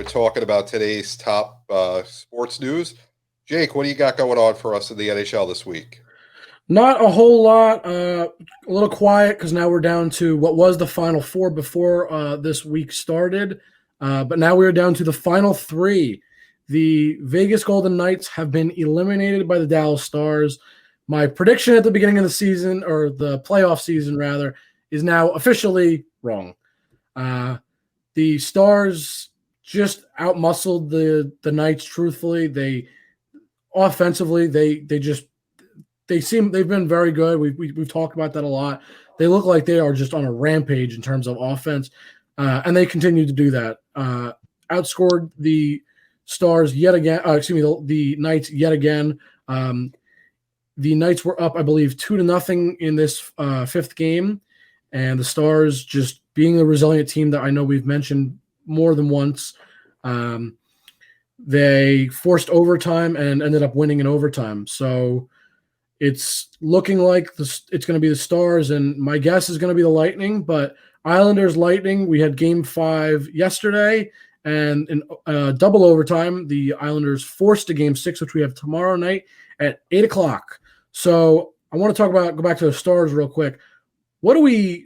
talking about today's top sports news. Jake, what do you got going on for us in the NHL this week? Not a whole lot. A little quiet because now we're down to what was the final four before this week started. But now we're down to the final three. The Vegas Golden Knights have been eliminated by the Dallas Stars. My prediction at the beginning of the season, or the playoff season rather, is now officially wrong. The Stars just outmuscled the Knights. Truthfully, they offensively they've been very good. We've talked about that a lot. They look like they are just on a rampage in terms of offense, and they continue to do that. Outscored the Stars yet again. The Knights yet again. The Knights were up, I believe, 2-0 in this fifth game, and the Stars, just being the resilient team that I know we've mentioned more than once, they forced overtime and ended up winning in overtime. So it's looking like it's going to be the Stars, and my guess is going to be the Lightning. But Islanders Lightning, we had Game 5 yesterday, and in double overtime, the Islanders forced a Game 6, which we have tomorrow night at 8 o'clock. So I want to go back to the Stars real quick. What are we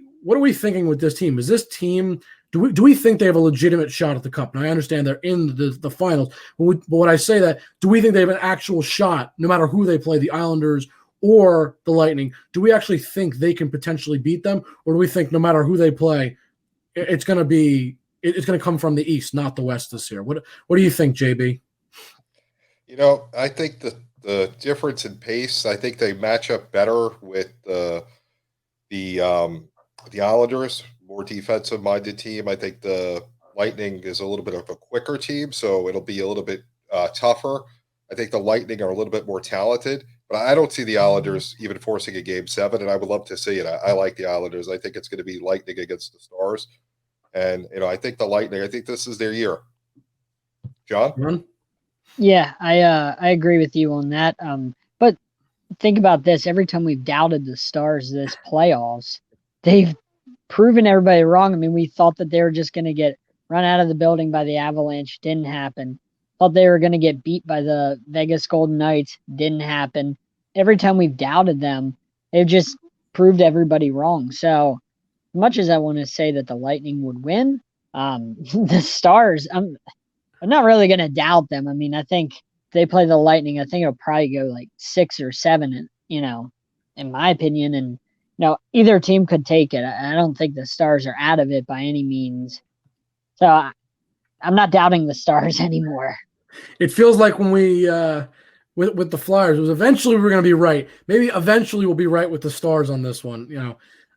thinking with this team? Is this team, do we think they have a legitimate shot at the Cup? And I understand they're in the finals, but when I say that, do we think they have an actual shot, no matter who they play, the Islanders or the Lightning? Do we actually think they can potentially beat them, or do we think no matter who they play, it's going to come from the East, not the West this year? What do you think, JB? I think the difference in pace, I think they match up better with the Islanders, more defensive minded team. I think the Lightning is a little bit of a quicker team, so it'll be a little bit tougher. I think the Lightning are a little bit more talented, but I don't see the Islanders even forcing a Game 7, and I would love to see it. I like the Islanders. I think it's going to be Lightning against the Stars, and I think the Lightning. I think this is their year. John? Yeah, I agree with you on that. But think about this: every time we've doubted the Stars this playoffs, they've proven everybody wrong. I mean, we thought that they were just going to get run out of the building by the Avalanche. Didn't happen. Thought they were going to get beat by the Vegas Golden Knights. Didn't happen. Every time we've doubted them, they've just proved everybody wrong. So, much as I want to say that the Lightning would win, the Stars, I'm not really going to doubt them. I mean, I think if they play the Lightning, I think it'll probably go like 6 or 7, in my opinion. And, either team could take it. I don't think the Stars are out of it by any means. So I'm not doubting the Stars anymore. It feels like when we with the Flyers, it was eventually we're going to be right. Maybe eventually we'll be right with the Stars on this one,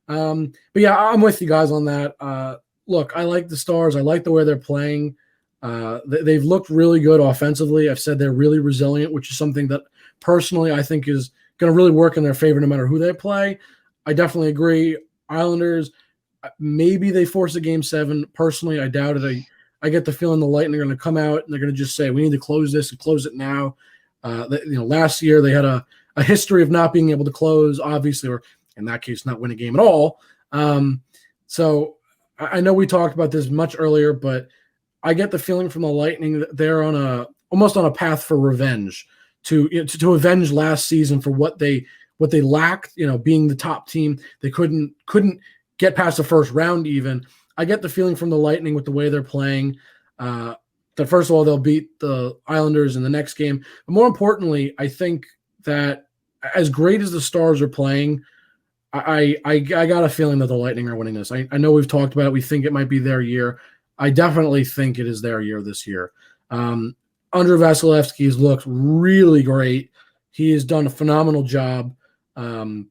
But yeah, I'm with you guys on that. Look, I like the Stars. I like the way they're playing. They've looked really good offensively. I've said they're really resilient, which is something that personally I think is going to really work in their favor no matter who they play. I definitely agree. Islanders, maybe they force a Game 7. Personally, I doubt it. I get the feeling the Lightning are going to come out and they're going to just say, we need to close this and close it now. Last year they had a history of not being able to close, obviously, or in that case, not win a game at all. So I know we talked about this much earlier, but I get the feeling from the Lightning that they're almost on a path for revenge to avenge last season for what they lacked. Being the top team, they couldn't get past the first round even. I get the feeling from the Lightning with the way they're playing that first of all they'll beat the Islanders in the next game. But more importantly, I think that as great as the Stars are playing, I got a feeling that the Lightning are winning this. I know we've talked about it. We think it might be their year. I definitely think it is their year this year. Andrei Vasilevsky has looked really great. He has done a phenomenal job. For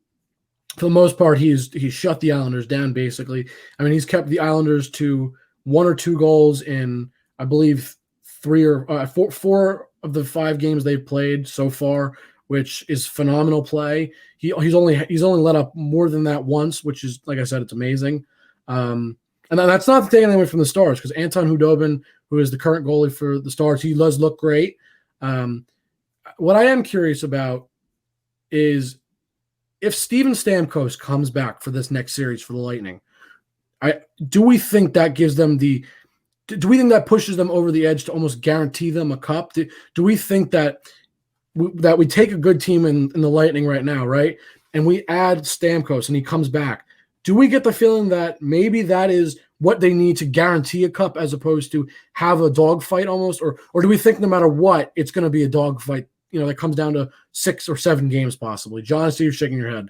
the most part, he's shut the Islanders down, basically. I mean, he's kept the Islanders to 1 or 2 goals in, I believe, 4 of the 5 games they've played so far, which is phenomenal play. He's only let up more than that once, which is, like I said, it's amazing. And that's not taking anything away from the Stars, because Anton Khudobin, who is the current goalie for the Stars, he does look great. What I am curious about is if Steven Stamkos comes back for this next series for the Lightning, do we think that gives them the do we think that pushes them over the edge to almost guarantee them a cup? Do we think that we take a good team in the Lightning right now, right? And we add Stamkos and he comes back. Do we get the feeling that maybe that is what they need to guarantee a cup as opposed to have a dogfight almost? Or do we think no matter what, it's going to be a dogfight, that comes down to 6 or 7 games possibly? John, I see you shaking your head.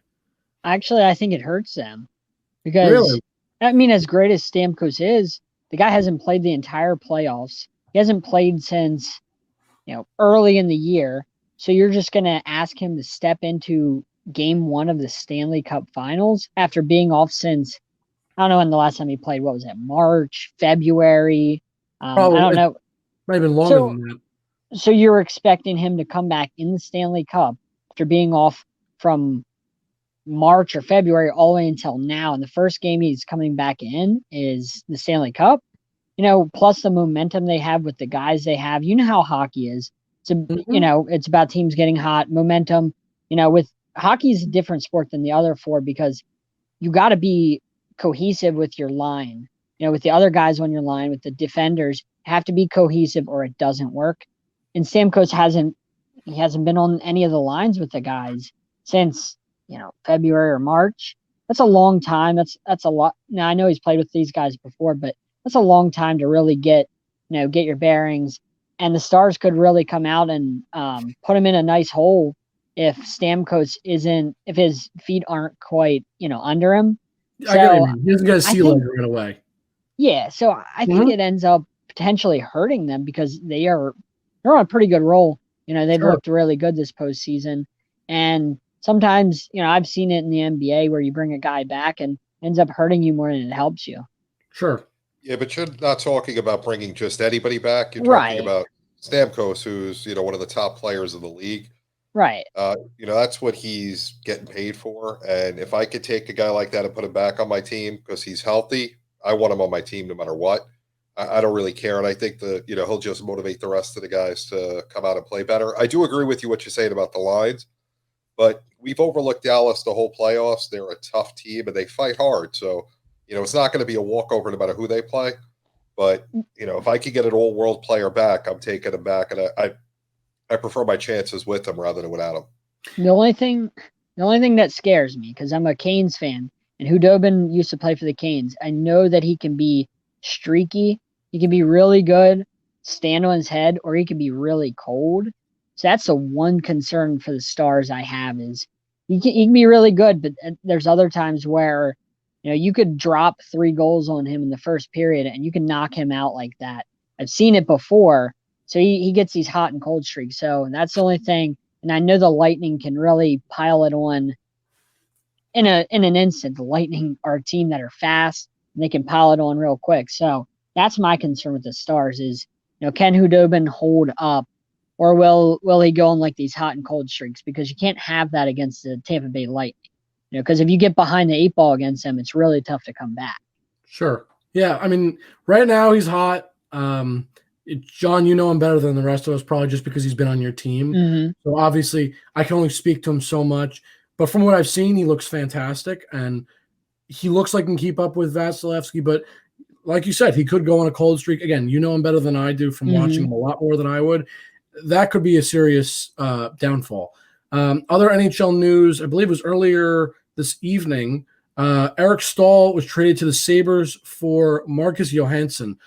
Actually, I think it hurts them because, Really? I mean, as great as Stamkos is, the guy hasn't played the entire playoffs. He hasn't played since, early in the year. So you're just going to ask him to step into game 1 of the Stanley Cup Finals after being off since, I don't know when the last time he played. What was it? March, February? I don't know. Might have been longer than that. So you're expecting him to come back in the Stanley Cup after being off from March or February all the way until now. And the first game he's coming back in is the Stanley Cup. Plus the momentum they have with the guys they have. You know how hockey is. It's about teams getting hot, momentum. With hockey is a different sport than the other 4 because you got to be cohesive with your line. With the other guys on your line, with the defenders, have to be cohesive or it doesn't work. And Stamkos hasn't been on any of the lines with the guys since February or March. That's a long time. That's a lot. Now I know he's played with these guys before, but that's a long time to really get your bearings. And the Stars could really come out and put him in a nice hole if Stamkos if his feet aren't quite under him. I get what you mean. He doesn't get a sea leg right away. Yeah, so I think it ends up potentially hurting them because they're on a pretty good roll. They've looked really good this postseason. And sometimes, I've seen it in the NBA where you bring a guy back and ends up hurting you more than it helps you. Sure. Yeah, but you're not talking about bringing just anybody back. You're Right. talking about Stamkos, who's, one of the top players in the league. Right. That's what he's getting paid for. And if I could take a guy like that and put him back on my team because he's healthy, I want him on my team no matter what. I don't really care. And I think he'll just motivate the rest of the guys to come out and play better. I do agree with you what you're saying about the lines, but we've overlooked Dallas the whole playoffs. They're a tough team and they fight hard. So, it's not going to be a walkover no matter who they play. But, if I could get an all-world player back, I'm taking him back. And I prefer my chances with him rather than without him. The only thing that scares me, because I'm a Canes fan, and Hudobin used to play for the Canes, I know that he can be streaky. He can be really good, stand on his head, or he can be really cold. So that's the one concern for the Stars I have is he can be really good, but there's other times where you could drop 3 goals on him in the first period and you can knock him out like that. I've seen it before. So he gets these hot and cold streaks. So that's the only thing. And I know the Lightning can really pile it on in an instant. The Lightning are a team that are fast and they can pile it on real quick. So that's my concern with the Stars is, can Hudobin hold up or will he go on like these hot and cold streaks? Because you can't have that against the Tampa Bay Lightning. Because if you get behind the 8 ball against them, it's really tough to come back. Sure. Yeah. I mean, right now he's hot. John, you know him better than the rest of us, probably just because he's been on your team. Mm-hmm. So obviously, I can only speak to him so much. But from what I've seen, he looks fantastic, and he looks like he can keep up with Vasilevsky. But like you said, he could go on a cold streak. Again, you know him better than I do from watching him a lot more than I would. That could be a serious downfall. Other NHL news, I believe it was earlier this evening, Eric Stahl was traded to the Sabres for Marcus Johansson.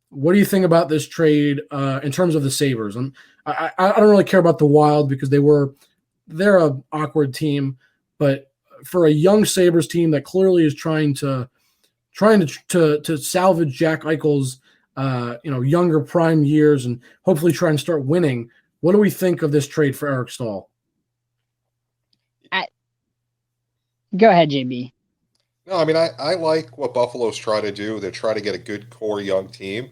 What do you think about this trade in terms of the Sabres? I don't really care about the Wild because they're an awkward team, but for a young Sabres team that clearly is trying to salvage Jack Eichel's younger prime years and hopefully try and start winning, what do we think of this trade for Eric Stahl? Go ahead, JB. No, I mean, I like what Buffalo's trying to do. They're trying to get a good core young team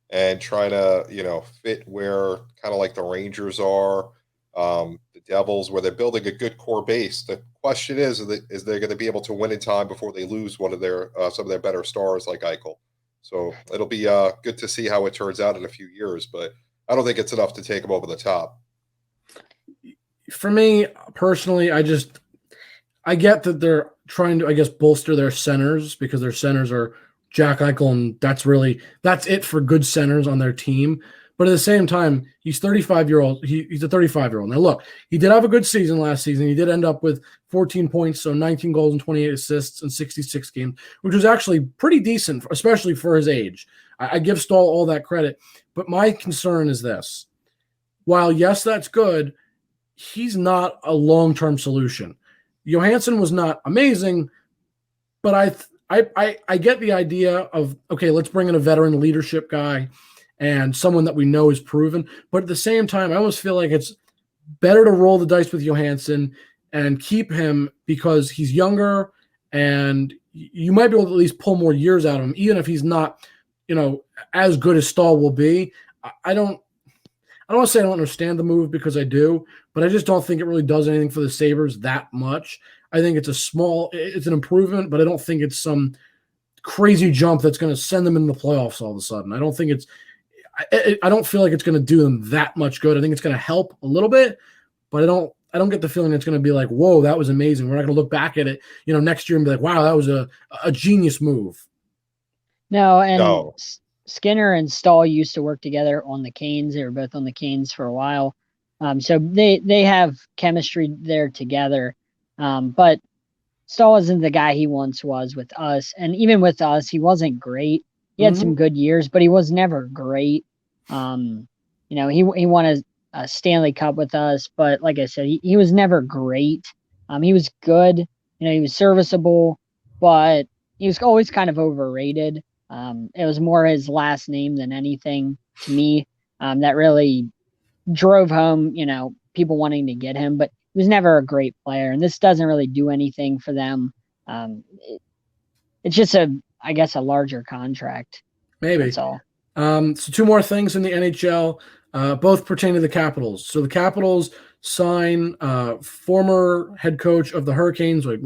and try to, fit where kind of like the Rangers are, the Devils, where they're building a good core base. The question is they going to be able to win in time before they lose one of their some of their better stars like Eichel? So it'll be good to see how it turns out in a few years, but I don't think it's enough to take them over the top. For me personally, I get that they're trying to, I guess, bolster their centers because their centers are Jack Eichel, and that's it for good centers on their team. But at the same time, he's 35-year-old. He's a 35-year-old. Now, look, he did have a good season last season. He did end up with 14 points, so 19 goals and 28 assists in 66 games, which was actually pretty decent, especially for his age. I give Stahl all that credit. But my concern is this. While, yes, that's good, he's not a long-term solution. Johansson was not amazing, but I get the idea of, okay, let's bring in a veteran leadership guy and someone that we know is proven. But at the same time, I almost feel like it's better to roll the dice with Johansson and keep him because he's younger and you might be able to at least pull more years out of him, even if he's not, as good as Stahl will be. I don't want to say I don't understand the move because I do, but I just don't think it really does anything for the Sabres that much. I think it's an improvement, but I don't think it's some crazy jump that's going to send them into the playoffs all of a sudden. I don't feel like it's going to do them that much good. I think it's going to help a little bit, but I don't get the feeling it's going to be like, whoa, that was amazing. We're not going to look back at it, next year and be like, wow, that was a genius move. No, and No. Skinner and Stahl used to work together on the Canes. They were both on the Canes for a while. So they have chemistry there together. But Stahl isn't the guy he once was with us. And even with us, he wasn't great. He had some good years, but he was never great. He won a Stanley Cup with us, but like I said, he was never great. He was good. He was serviceable, but he was always kind of overrated. It was more his last name than anything to me that really drove home, people wanting to get him, but he was never a great player. And this doesn't really do anything for them. It's just I guess a larger contract. Maybe. That's all. So two more things in the NHL, both pertain to the Capitals. So the Capitals sign former head coach of the Hurricanes, a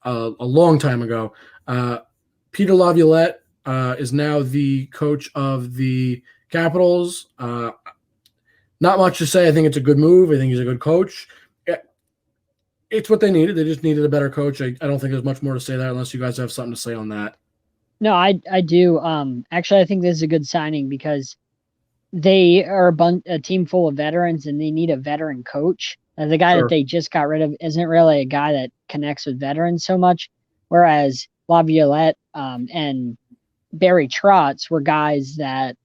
long time ago. Peter Laviolette is now the coach of the Capitals. Not much to say. I think it's a good move. I think he's a good coach. It's what they needed. They just needed a better coach. I don't think there's much more to say there unless you guys have something to say on that. No, I do. Actually, I think this is a good signing because they are a team full of veterans and they need a veteran coach. The guy that they just got rid of isn't really a guy that connects with veterans so much, whereas Laviolette and Barry Trotz were guys that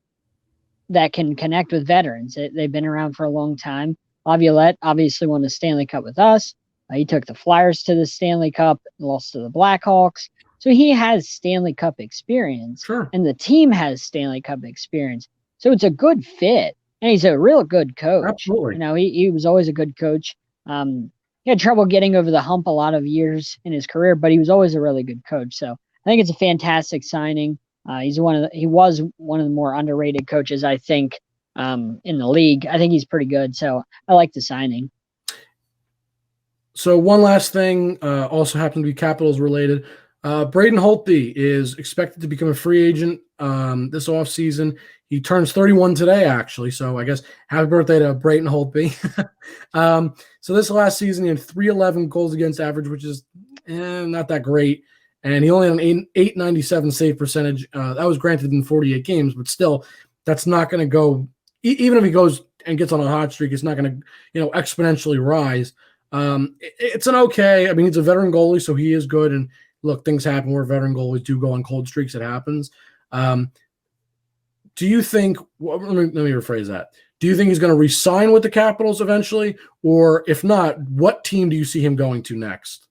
can connect with veterans. They've been around for a long time. Laviolette obviously won the Stanley Cup with us. He took the Flyers to the Stanley Cup, lost to the Blackhawks. So he has Stanley Cup experience. Sure. And the team has Stanley Cup experience. So it's a good fit. And he's a real good coach. Absolutely. He was always a good coach. He had trouble getting over the hump a lot of years in his career, but he was always a really good coach. So I think it's a fantastic signing. He was one of the more underrated coaches, I think, in the league. I think he's pretty good. So I like the signing. So one last thing, also happened to be Capitals related. Braden Holtby is expected to become a free agent this offseason. He turns 31 today, actually. So I guess happy birthday to Braden Holtby. So this last season, he had 311 goals against average, which is not that great. And he only had an 897 save percentage. That was granted in 48 games, but still, that's not going to go. Even if he goes and gets on a hot streak, it's not going to, exponentially rise. It's an okay. I mean, he's a veteran goalie, so he is good. And look, things happen where veteran goalies do go on cold streaks. It happens. Do you think? Well, let me rephrase that. Do you think he's going to re-sign with the Capitals eventually, or if not, what team do you see him going to next?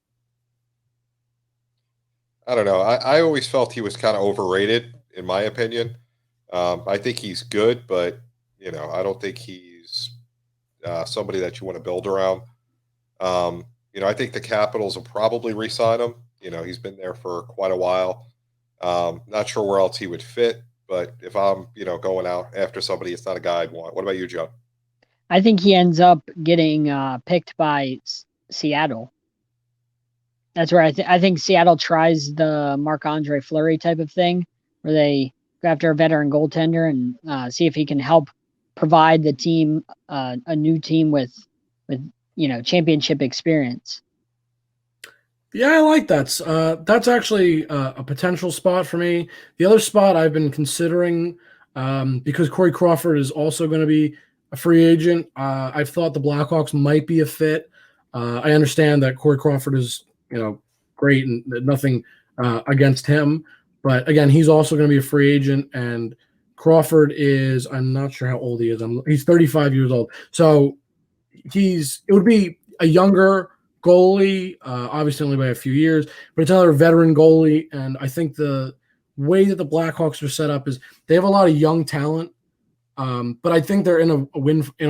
I don't know. I always felt he was kind of overrated, in my opinion. I think he's good, but I don't think he's somebody that you want to build around. I think the Capitals will probably re-sign him. He's been there for quite a while. Not sure where else he would fit, but if I'm, going out after somebody, it's not a guy I'd want. What about you, Joe? I think he ends up getting picked by Seattle. That's where I think Seattle tries the Marc-Andre Fleury type of thing, where they go after a veteran goaltender and see if he can help provide the team a new team with championship experience. Yeah, I like that. That's actually a potential spot for me. The other spot I've been considering, because Corey Crawford is also going to be a free agent. I've thought the Blackhawks might be a fit. I understand that Corey Crawford is, great and nothing against him, but again, he's also going to be a free agent. And Crawford is, I'm not sure how old he is. He's 35 years old, so it would be a younger goalie, obviously only by a few years, but it's another veteran goalie. And I think the way that the Blackhawks are set up is they have a lot of young talent, but I think they're in a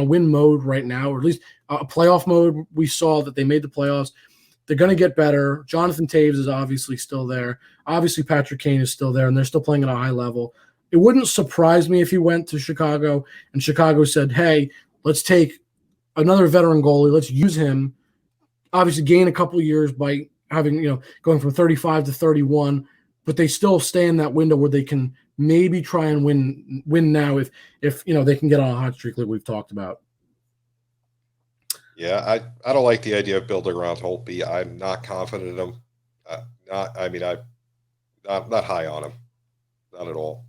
win mode right now, or at least a playoff mode. We saw that they made the playoffs. They're going to get better. Jonathan Taves is obviously still there. Obviously, Patrick Kane is still there, and they're still playing at a high level. It wouldn't surprise me if he went to Chicago and Chicago said, "Hey, let's take another veteran goalie. Let's use him. Obviously, gain a couple of years by having going from 35 to 31, but they still stay in that window where they can maybe try and win now if they can get on a hot streak like we've talked about." Yeah, I don't like the idea of building around Holtby. I'm not confident in him. I'm not high on him, not at all.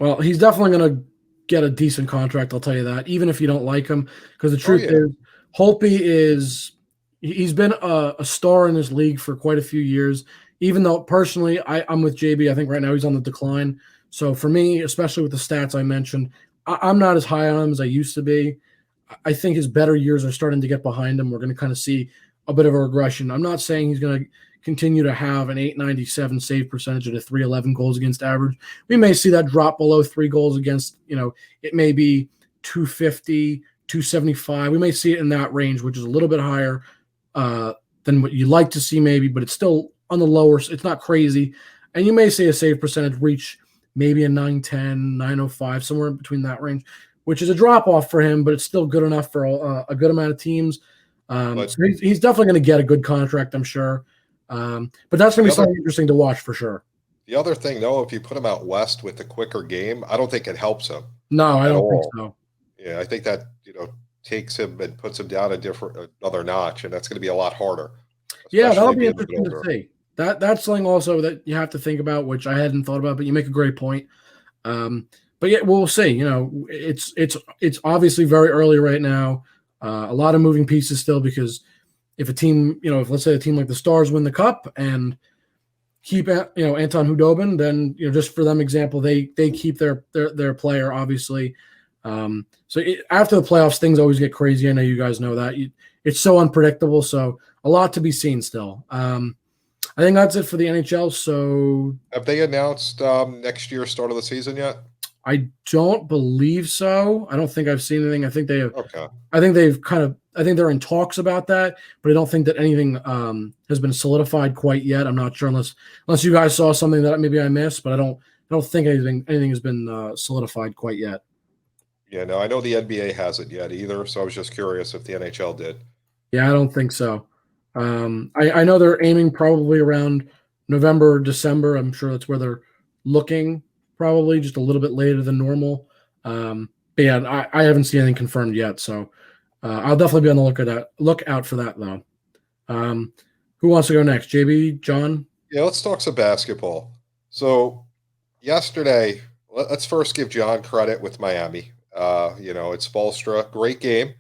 Well, he's definitely going to get a decent contract. I'll tell you that, even if you don't like him, because the truth is, Holtby he's been a star in this league for quite a few years. Even though personally, I'm with JB. I think right now he's on the decline. So for me, especially with the stats I mentioned, I'm not as high on him as I used to be. I think his better years are starting to get behind him. We're going to kind of see a bit of a regression. I'm not saying he's going to continue to have an 897 save percentage and a 311 goals against average. We may see that drop below 3 goals against, it may be 250, 275. We may see it in that range, which is a little bit higher than what you'd like to see maybe, but it's still on the lower. It's not crazy. And you may see a save percentage reach maybe a 910, 905, somewhere in between that range, which is a drop off for him, but it's still good enough for a good amount of teams. So he's definitely going to get a good contract, I'm sure. But that's going to be something interesting to watch for sure. The other thing, though, if you put him out west with the quicker game, I don't think it helps him. No, I don't think so. Yeah, I think that takes him and puts him down another notch, and that's going to be a lot harder. Yeah, that'll be interesting to see. That's something also that you have to think about, which I hadn't thought about, but you make a great point. But yeah, we'll see. It's obviously very early right now. A lot of moving pieces still, because if a team, if let's say a team like the Stars win the Cup and keep Anton Hudobin, then just for them example, they keep their player obviously. So after the playoffs, things always get crazy. I know you guys know that. It's so unpredictable. So a lot to be seen still. I think that's it for the NHL. So have they announced next year's start of the season yet? I don't believe so. I don't think I've seen anything. I think they have. Okay. I think they're in talks about that, but I don't think that anything has been solidified quite yet. I'm not sure unless you guys saw something that maybe I missed, but I don't think anything has been solidified quite yet. Yeah, no, I know the NBA hasn't yet either, so I was just curious if the NHL did. Yeah, I don't think so. I know they're aiming probably around November or December. I'm sure that's where they're looking, probably just a little bit later than normal. But yeah, I haven't seen anything confirmed yet, so I'll definitely be on the lookout for that though. Who wants to go next? JB, John? Yeah, let's talk some basketball. So yesterday, let's first give John credit with Miami. It's Spoelstra. Great game.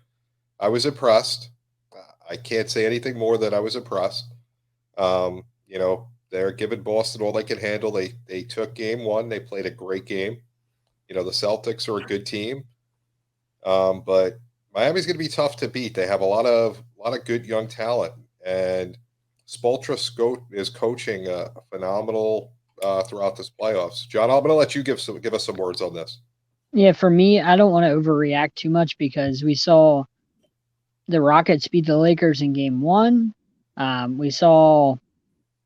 I was impressed. I can't say anything more than I was impressed. They're giving Boston all they can handle. They took game one. They played a great game. The Celtics are a good team. But Miami's going to be tough to beat. They have a lot of good young talent, and Spoelstra is coaching a phenomenal throughout this playoffs. John, I'm going to let you give us some words on this. Yeah, for me, I don't want to overreact too much because we saw the Rockets beat the Lakers in game one. We saw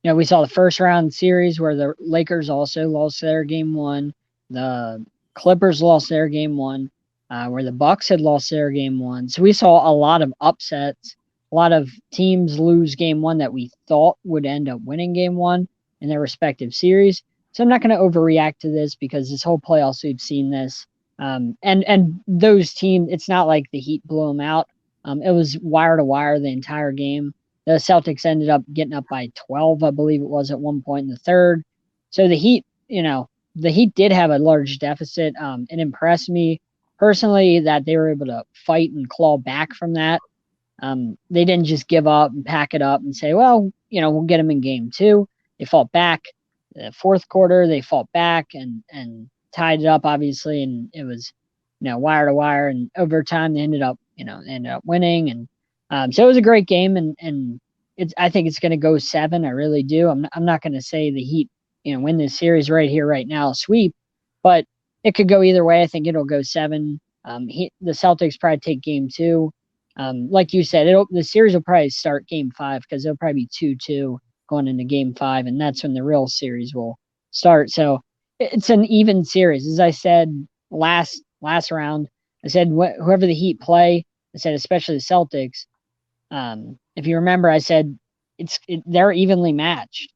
the first round series where the Lakers also lost their game one. The Clippers lost their game one, where the Bucks had lost their game one. So we saw a lot of upsets, a lot of teams lose game one that we thought would end up winning game one in their respective series. So I'm not going to overreact to this because this whole playoffs we've seen this. And those teams, it's not like the Heat blew them out. It was wire to wire the entire game. The Celtics ended up getting up by 12, I believe it was, at one point in the third. So the Heat, the Heat did have a large deficit. It impressed me personally that they were able to fight and claw back from that. They didn't just give up and pack it up and say, well, we'll get them in game two. They fought back. The fourth quarter, they fought back and tied it up, obviously, and it was, wire to wire, and overtime they ended up winning, and so it was a great game, and I think it's going to go 7. I really do. I'm not going to say the Heat, win this series right here, right now, sweep, but it could go either way. I think it'll go 7. The Celtics probably take game 2. Like you said, the series will probably start game 5 because it'll probably be 2-2 going into game 5, and that's when the real series will start. So it's an even series. As I said last round, I said whoever the Heat play, I said especially the Celtics. If you remember, I said they're evenly matched.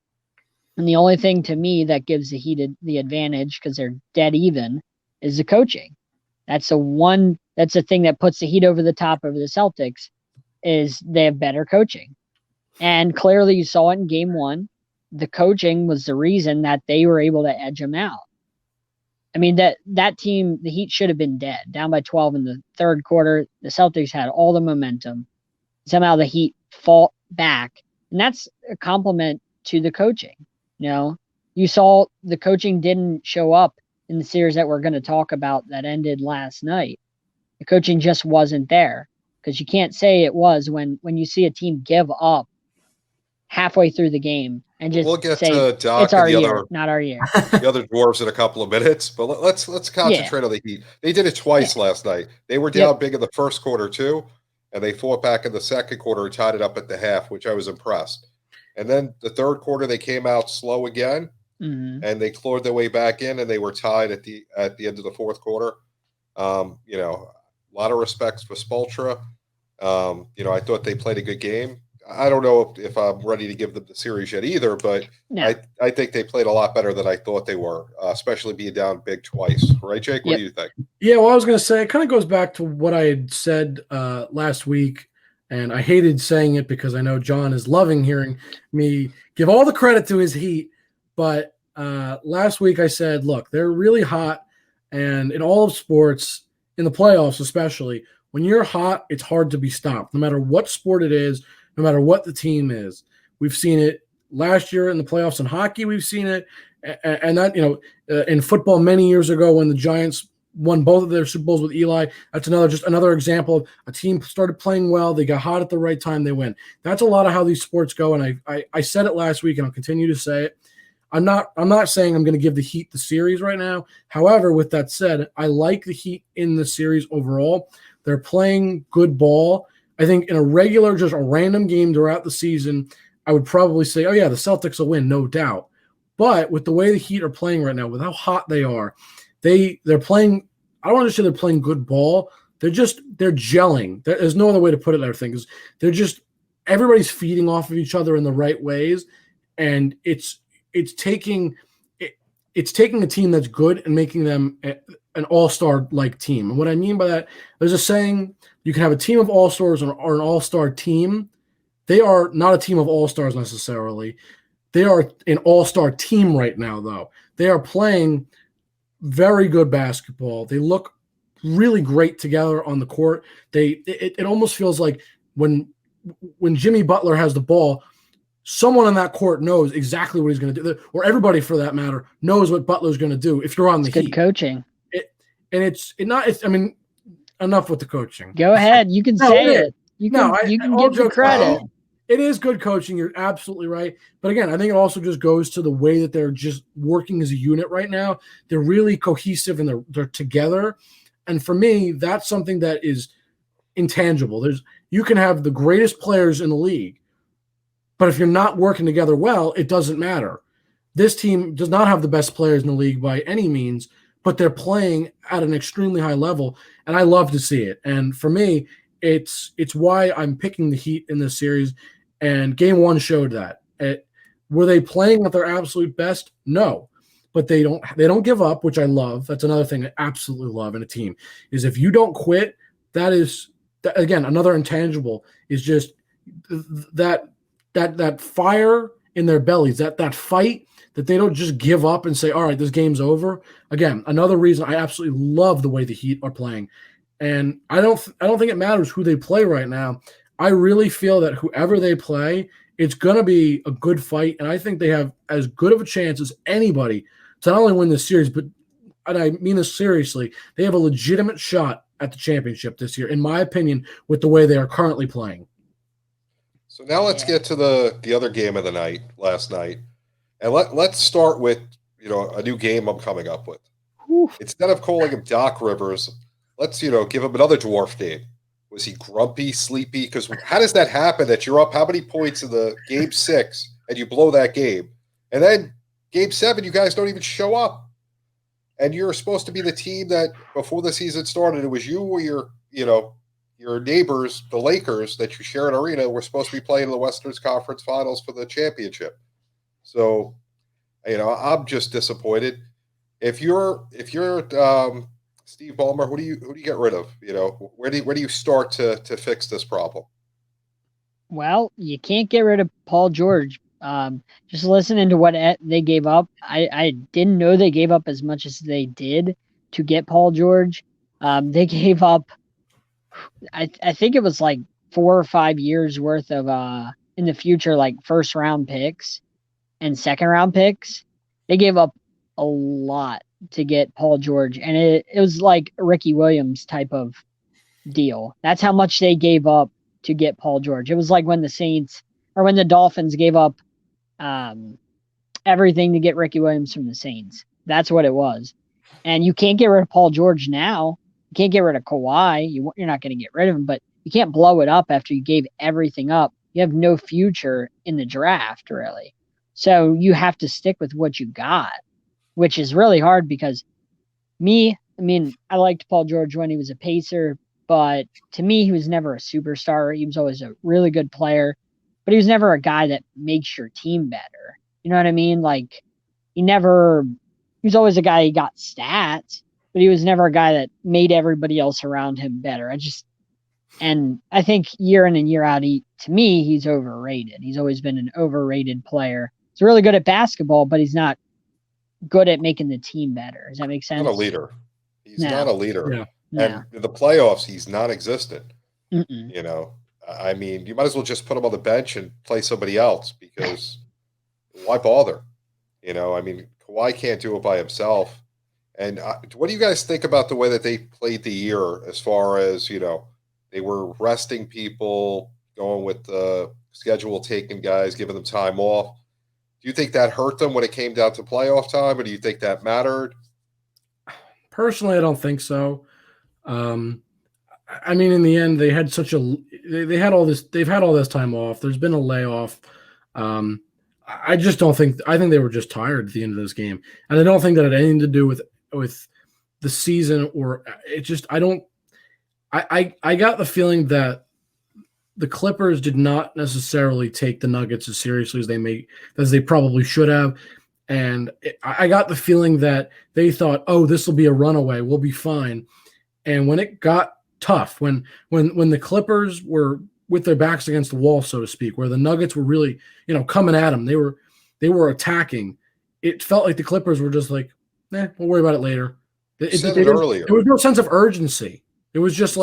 And the only thing to me that gives the Heat the advantage, because they're dead even, is the coaching. That's the thing that puts the Heat over the top over the Celtics, is they have better coaching. And clearly you saw it in game 1. The coaching was the reason that they were able to edge them out. I mean, that team, the Heat should have been dead, down by 12 in the third quarter. The Celtics had all the momentum. Somehow the Heat fought back. And that's a compliment to the coaching. You saw the coaching didn't show up in the series that we're going to talk about that ended last night. The coaching just wasn't there, because you can't say it was when you see a team give up halfway through the game and just we'll get say to Doc it's our and the year, other, not our year. the other dwarves in a couple of minutes, but let's concentrate on the Heat. They did it twice last night. They were down big in the first quarter too, and they fought back in the second quarter and tied it up at the half, which I was impressed. And then the third quarter, they came out slow again, and they clawed their way back in, and they were tied at the end of the fourth quarter. A lot of respects for Spoelstra. I thought they played a good game. I don't know if I'm ready to give them the series yet either, but no. I think they played a lot better than I thought they were, especially being down big twice. Right, Jake? What do you think? Yeah, well, I was going to say, it kind of goes back to what I had said last week, and I hated saying it because I know John is loving hearing me give all the credit to his Heat, but last week I said, look, they're really hot, and in all of sports, in the playoffs especially, when you're hot, it's hard to be stopped, no matter what sport it is, no matter what the team is. We've seen it last year in the playoffs in hockey. We've seen it, and that in football many years ago when the Giants won both of their Super Bowls with Eli. That's another example of a team started playing well. They got hot at the right time. They win. That's a lot of how these sports go. And I said it last week, and I'll continue to say it. I'm not saying I'm going to give the Heat the series right now. However, with that said, I like the Heat in the series overall. They're playing good ball. I think in a regular, just a random game throughout the season, I would probably say, oh yeah, the Celtics will win, no doubt. But with the way the Heat are playing right now, with how hot they are, they're playing. I don't want to say they're playing good ball. They're gelling. There's no other way to put it. I think is they're just everybody's feeding off of each other in the right ways, and it's taking a team that's good and making them an all-star like team. And what I mean by that, there's a saying: you can have a team of all-stars or an all-star team. They are not a team of all-stars necessarily. They are an all-star team right now, though. They are playing very good basketball. They look really great together on the court. It almost feels like when Jimmy Butler has the ball, someone on that court knows exactly what he's going to do, or everybody for that matter knows what Butler's going to do. If you're on the Heat, good coaching. Enough with the coaching. Go ahead, you can say it. You can give the credit. It is good coaching. You're absolutely right. But again, I think it also just goes to the way that they're just working as a unit right now. They're really cohesive and they're together. And for me, that's something that is intangible. You can have the greatest players in the league, but if you're not working together well, it doesn't matter. This team does not have the best players in the league by any means, but they're playing at an extremely high level, and I love to see it. And for me, it's why I'm picking the Heat in this series. And game 1 showed that. Were they playing at their absolute best? No, but they don't give up, which I love. That's another thing I absolutely love in a team is if you don't quit. That is again another intangible is just that that fire in their bellies, that fight, that they don't just give up and say, all right, this game's over. Again, another reason I absolutely love the way the Heat are playing. And I don't think it matters who they play right now. I really feel that whoever they play, it's going to be a good fight. And I think they have as good of a chance as anybody to not only win this series, but, and I mean this seriously, they have a legitimate shot at the championship this year, in my opinion, with the way they are currently playing. So now let's get to the other game of the night, last night. And let's start with, a new game I'm coming up with. Whew. Instead of calling him Doc Rivers, let's, give him another dwarf name. Was he grumpy, sleepy? Because how does that happen that you're up how many points in the game 6 and you blow that game? And then game 7, you guys don't even show up. And you're supposed to be the team that before the season started, it was you or your neighbors, the Lakers, that you share an arena, were supposed to be playing in the Western Conference Finals for the championship. So, I'm just disappointed. If you're Steve Ballmer, who do you get rid of? Where do you start to fix this problem? Well, you can't get rid of Paul George. Just listening to what they gave up, I didn't know they gave up as much as they did to get Paul George. They gave up, I think it was like 4 or 5 years worth of in the future, like first round picks and second round picks. They gave up a lot to get Paul George, and it was like a Ricky Williams type of deal. That's how much they gave up to get Paul George. It was like when the Saints or when the Dolphins gave up everything to get Ricky Williams from the Saints. That's what it was. And you can't get rid of Paul George now. You can't get rid of Kawhi. You're not going to get rid of him, but you can't blow it up after you gave everything up. You have no future in the draft, really. So you have to stick with what you got, which is really hard because I liked Paul George when he was a Pacer, but to me, he was never a superstar. He was always a really good player, but he was never a guy that makes your team better. You know what I mean? Like, he was always a guy who got stats, but he was never a guy that made everybody else around him better. And I think year in and year out, to me, he's overrated. He's always been an overrated player. He's really good at basketball, but he's not good at making the team better. Does that make sense? Not a leader. He's not a leader. Yeah. And in the playoffs, he's non-existent. Mm-mm. You might as well just put him on the bench and play somebody else because why bother? Kawhi can't do it by himself. And what do you guys think about the way that they played the year as far as, they were resting people, going with the schedule taking guys, giving them time off? Do you think that hurt them when it came down to playoff time, or do you think that mattered? Personally, I don't think so. In the end, they had they've had all this time off. There's been a layoff. I just don't think. I think they were just tired at the end of this game, and I don't think that had anything to do with the season or it. Just I don't. I got the feeling that the Clippers did not necessarily take the Nuggets as seriously as they probably should have, and I got the feeling that they thought, "Oh, this will be a runaway. We'll be fine." And when it got tough, when the Clippers were with their backs against the wall, so to speak, where the Nuggets were really, coming at them, they were attacking. It felt like the Clippers were just like, we'll worry about it later. You said it earlier. There was no sense of urgency. It was just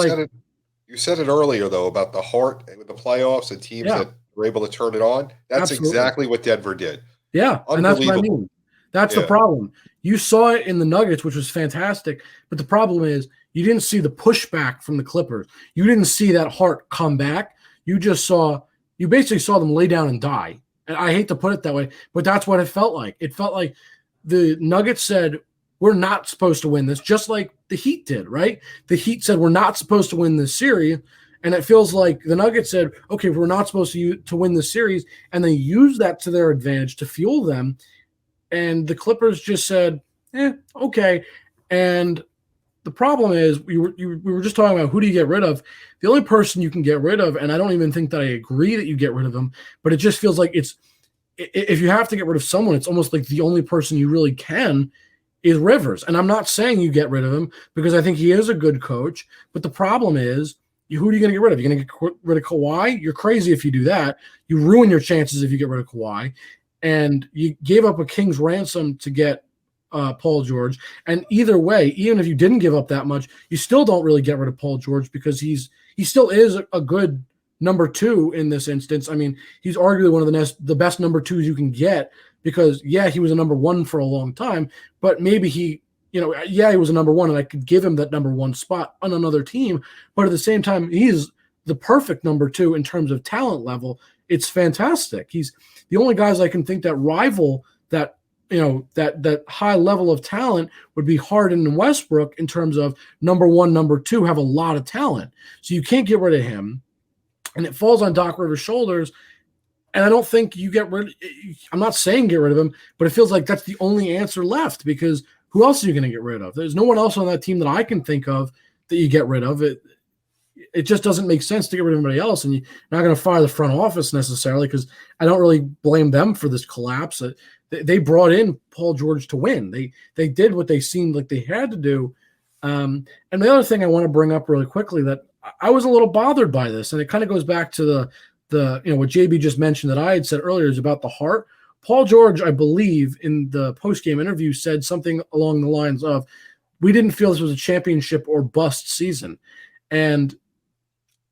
you said it earlier, though, about the heart with the playoffs and teams that were able to turn it on. That's exactly what Denver did. Yeah, and that's what I mean. That's the problem. You saw it in the Nuggets, which was fantastic, but the problem is you didn't see the pushback from the Clippers. You didn't see that heart come back. You basically saw them lay down and die. And I hate to put it that way, but that's what it felt like. It felt like the Nuggets said, we're not supposed to win this, just like the Heat did, right? The Heat said, we're not supposed to win this series. And it feels like the Nuggets said, okay, we're not supposed to win this series. And they used that to their advantage to fuel them. And the Clippers just said, okay. And the problem is we were just talking about who do you get rid of. The only person you can get rid of, and I don't even think that I agree that you get rid of them, but it just feels like if you have to get rid of someone, it's almost like the only person you really can is Rivers. And I'm not saying you get rid of him because I think he is a good coach. But the problem is who are you going to get rid of? You're going to get rid of Kawhi? You're crazy if you do that. You ruin your chances if you get rid of Kawhi. And you gave up a king's ransom to get Paul George. And either way, even if you didn't give up that much, you still don't really get rid of Paul George because he still is a good number 2 in this instance. I mean, he's arguably one of the best number 2s you can get because, yeah, he was a number 1 for a long time, but maybe he was a number 1 and I could give him that number 1 spot on another team. But at the same time, he's the perfect number 2 in terms of talent level. It's fantastic. He's the only guys I can think that rival that, that high level of talent would be Harden and Westbrook in terms of number 1, number 2 have a lot of talent. So you can't get rid of him. And it falls on Doc Rivers' shoulders. And I don't think you get rid – I'm not saying get rid of him, but it feels like that's the only answer left because who else are you going to get rid of? There's no one else on that team that I can think of that you get rid of. It just doesn't make sense to get rid of anybody else. And you're not going to fire the front office necessarily because I don't really blame them for this collapse. They brought in Paul George to win. They did what they seemed like they had to do. And the other thing I want to bring up really quickly that I was a little bothered by this, and it kind of goes back to the what JB just mentioned that I had said earlier is about the heart. Paul George, I believe, in the post-game interview said something along the lines of, we didn't feel this was a championship or bust season. And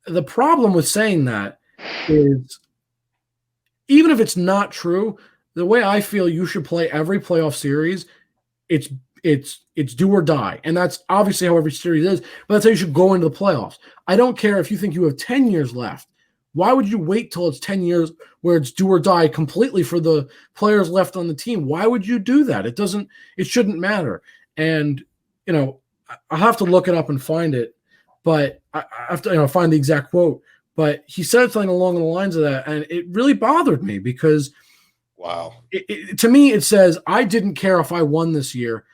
the problem with saying that is, even if it's not true, the way I feel you should play every playoff series, it's do or die. And that's obviously how every series is, but that's how you should go into the playoffs. I don't care if you think you have 10 years left. Why would you wait till it's 10 years where it's do or die completely for the players left on the team? Why would you do that? It shouldn't matter. And, I'll have to look it up and find it, but I have to find the exact quote. But he said something along the lines of that, and it really bothered me because wow, to me, it says, I didn't care if I won this year.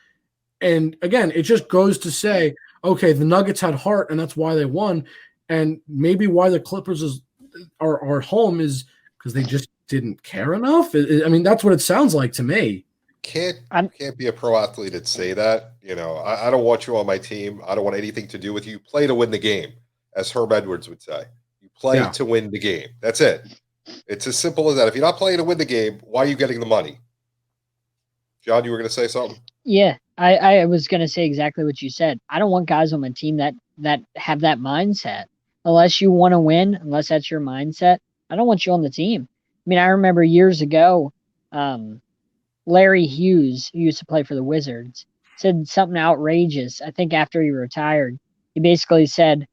And again, it just goes to say, okay, the Nuggets had heart, and that's why they won. And maybe why the Clippers are home is because they just didn't care enough. That's what it sounds like to me. Can't be a pro athlete and say that. I don't want you on my team. I don't want anything to do with you. Play to win the game, as Herb Edwards would say. You play to win the game. That's it. It's as simple as that. If you're not playing to win the game, why are you getting the money? John, you were going to say something? Yeah, I was going to say exactly what you said. I don't want guys on my team that have that mindset. Unless you want to win, unless that's your mindset, I don't want you on the team. I remember years ago, Larry Hughes, who used to play for the Wizards, said something outrageous. I think after he retired, he basically said,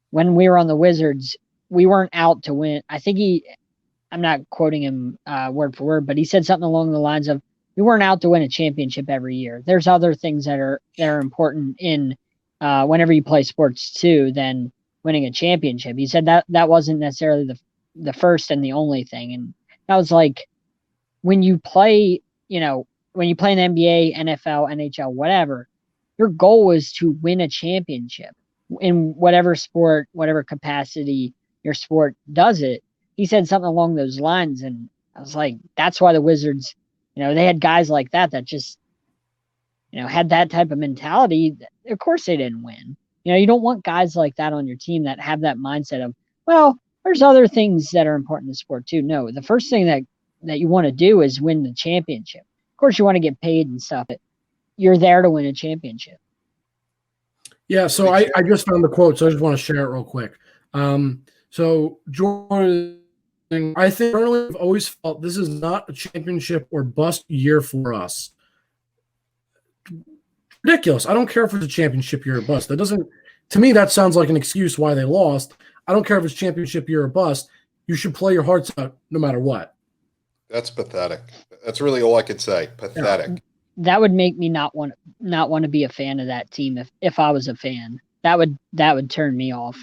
when we were on the Wizards, we weren't out to win. I'm not quoting him word for word, but he said something along the lines of, we weren't out to win a championship every year. There's other things that are important in whenever you play sports too than winning a championship. He said that wasn't necessarily the first and the only thing. And I was like, when you play in the NBA, NFL, NHL, whatever, your goal is to win a championship in whatever sport, whatever capacity your sport does it. He said something along those lines. And I was like, that's why the Wizards, they had guys like that just, had that type of mentality. Of course they didn't win. You don't want guys like that on your team that have that mindset of, well, there's other things that are important in the sport too. No, the first thing that you want to do is win the championship. Of course, you want to get paid and stuff, but you're there to win a championship. Yeah, so I just found the quote, so I just want to share it real quick. So Jordan, I think earlier I've always felt this is not a championship or bust year for us. Ridiculous. I don't care if it's a championship year or bust. To me, that sounds like an excuse why they lost. I don't care if it's championship year or bust. You should play your hearts out no matter what. That's pathetic. That's really all I could say. Pathetic. Yeah. That would make me not want to be a fan of that team if I was a fan. That would turn me off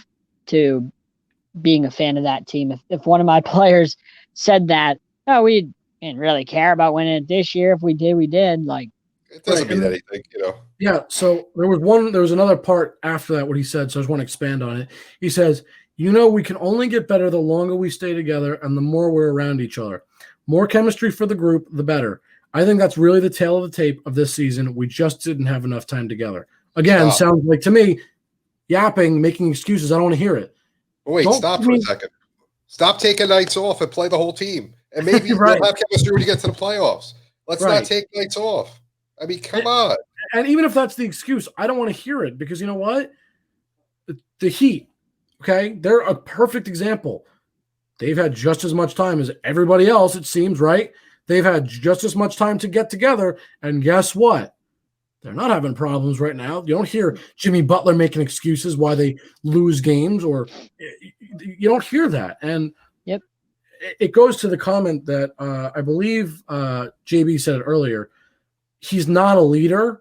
to being a fan of that team. If one of my players said that, oh, we didn't really care about winning it this year. If we did, we did. Like, it doesn't mean anything, Yeah. So there was another part after that, what he said. So I just want to expand on it. He says, we can only get better the longer we stay together and the more we're around each other. More chemistry for the group, the better. I think that's really the tale of the tape of this season. We just didn't have enough time together. Again, Sounds like to me, yapping, making excuses. I don't want to hear it. But wait, Don't stop I for a mean, second. Stop taking nights off and play the whole team. And maybe right, you'll have chemistry when you get to the playoffs. Let's not right. take nights off. I mean, come And, on. and even if that's the excuse, I don't want to hear it because you know what? The Heat, okay, they're a perfect example. They've had just as much time as everybody else, it seems, right? They've had just as much time to get together. And guess what? They're not having problems right now. You don't hear Jimmy Butler making excuses why they lose games, or you don't hear that. And Yep. it goes to the comment that I believe JB said it earlier. He's not a leader.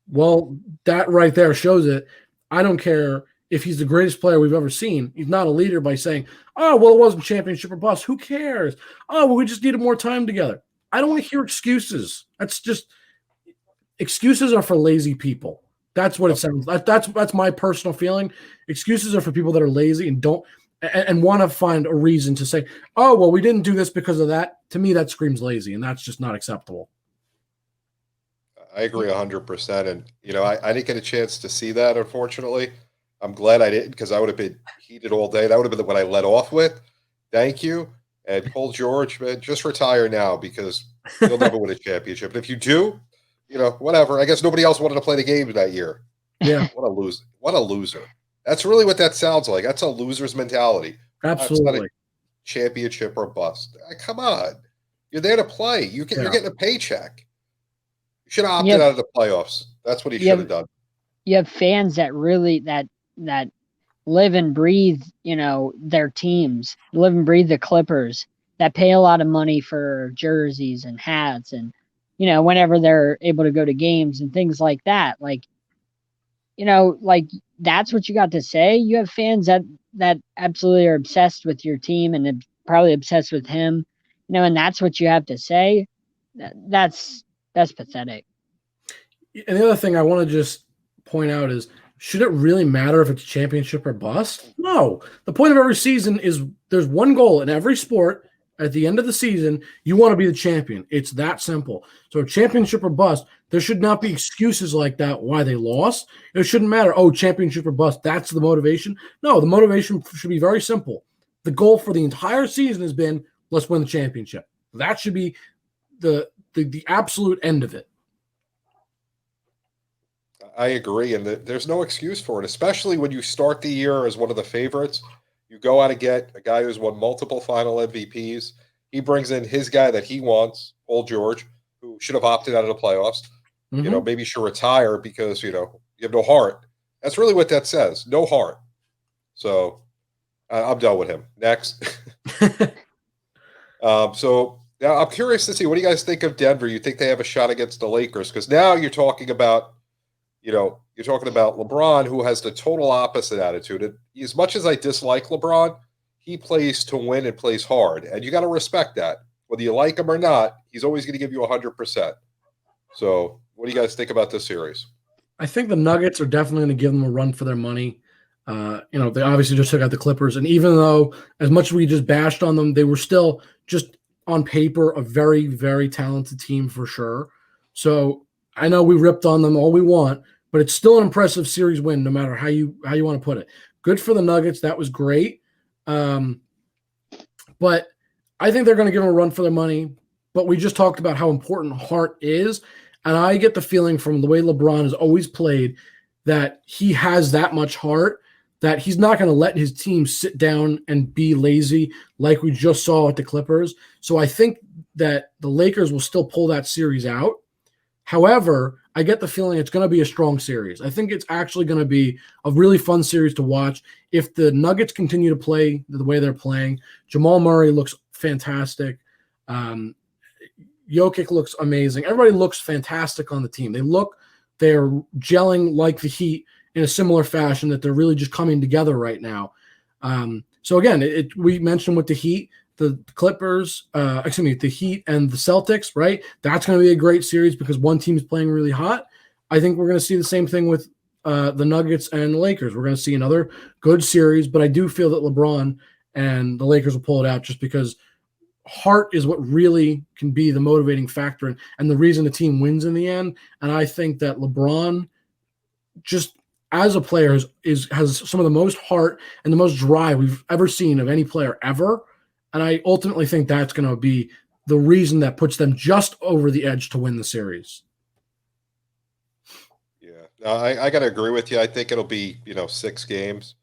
Well, that right there shows it. I don't care if he's the greatest player we've ever seen. He's not a leader by saying, oh, well, it wasn't championship or bust. Who cares? Oh, well, we just needed more time together. I don't want to hear excuses. That's just excuses are for lazy people. That's what it sounds like. That's my personal feeling. Excuses are for people that are lazy and don't and want to find a reason to say, oh, well, we didn't do this because of that. To me, that screams lazy, and that's just not acceptable. I agree 100%. And, I didn't get a chance to see that, unfortunately. I'm glad I didn't because I would have been heated all day. That would have been what I led off with. Thank you. And Paul George, man, just retire now because you'll never win a championship. And if you do, whatever. I guess nobody else wanted to play the game that year. Yeah, What a loser. What a loser. That's really what that sounds like. That's a loser's mentality. It's not absolutely. a championship or bust. Come on. You're there to play. You're getting a paycheck. You should have opted out of the playoffs. That's what he should have done. You have fans that really that live and breathe, their teams, live and breathe the Clippers, that pay a lot of money for jerseys and hats and whenever they're able to go to games and things like that. Like, like that's what you got to say. You have fans that absolutely are obsessed with your team and probably obsessed with him, and that's what you have to say. That's pathetic. And the other thing I want to just point out is, should it really matter if it's championship or bust? No. The point of every season is there's one goal in every sport. At the end of the season, you want to be the champion. It's that simple. So championship or bust, there should not be excuses like that why they lost. It shouldn't matter, oh, championship or bust, that's the motivation. No, the motivation should be very simple. The goal for the entire season has been, let's win the championship. That should be the absolute end of it. I agree, and there's no excuse for it, especially when you start the year as one of the favorites. You go out and get a guy who's won multiple final MVPs. He brings in his guy that he wants, Paul George, who should have opted out of the playoffs. Mm-hmm. Maybe should retire because, you have no heart. That's really what that says, no heart. So I'm done with him. Next. So now I'm curious to see, what do you guys think of Denver? You think they have a shot against the Lakers? Because now you're talking about LeBron, who has the total opposite attitude. And as much as I dislike LeBron, he plays to win and plays hard. And you got to respect that. Whether you like him or not, he's always going to give you 100%. So what do you guys think about this series? I think the Nuggets are definitely going to give them a run for their money. They obviously just took out the Clippers. And even though as much as we just bashed on them, they were still just on paper a very, very talented team for sure. So I know we ripped on them all we want, but it's still an impressive series win, no matter how you want to put it. Good for the Nuggets. That was great. But I think they're going to give them a run for their money. But we just talked about how important heart is. And I get the feeling from the way LeBron has always played that he has that much heart that he's not going to let his team sit down and be lazy like we just saw at the Clippers. So I think that the Lakers will still pull that series out. However, I get the feeling it's going to be a strong series. I think it's actually going to be a really fun series to watch. If the Nuggets continue to play the way they're playing, Jamal Murray looks fantastic. Jokic looks amazing. Everybody looks fantastic on the team. They're gelling like the Heat in a similar fashion, that they're really just coming together right now. So again, we mentioned with the Heat, the Clippers, the Heat and the Celtics, right? That's going to be a great series because one team is playing really hot. I think we're going to see the same thing with the Nuggets and the Lakers. We're going to see another good series, but I do feel that LeBron and the Lakers will pull it out just because heart is what really can be the motivating factor and the reason the team wins in the end. And I think that LeBron, just as a player has some of the most heart and the most drive we've ever seen of any player ever. And I ultimately think that's going to be the reason that puts them just over the edge to win the series. Yeah, no, I got to agree with you. I think it'll be 6 games.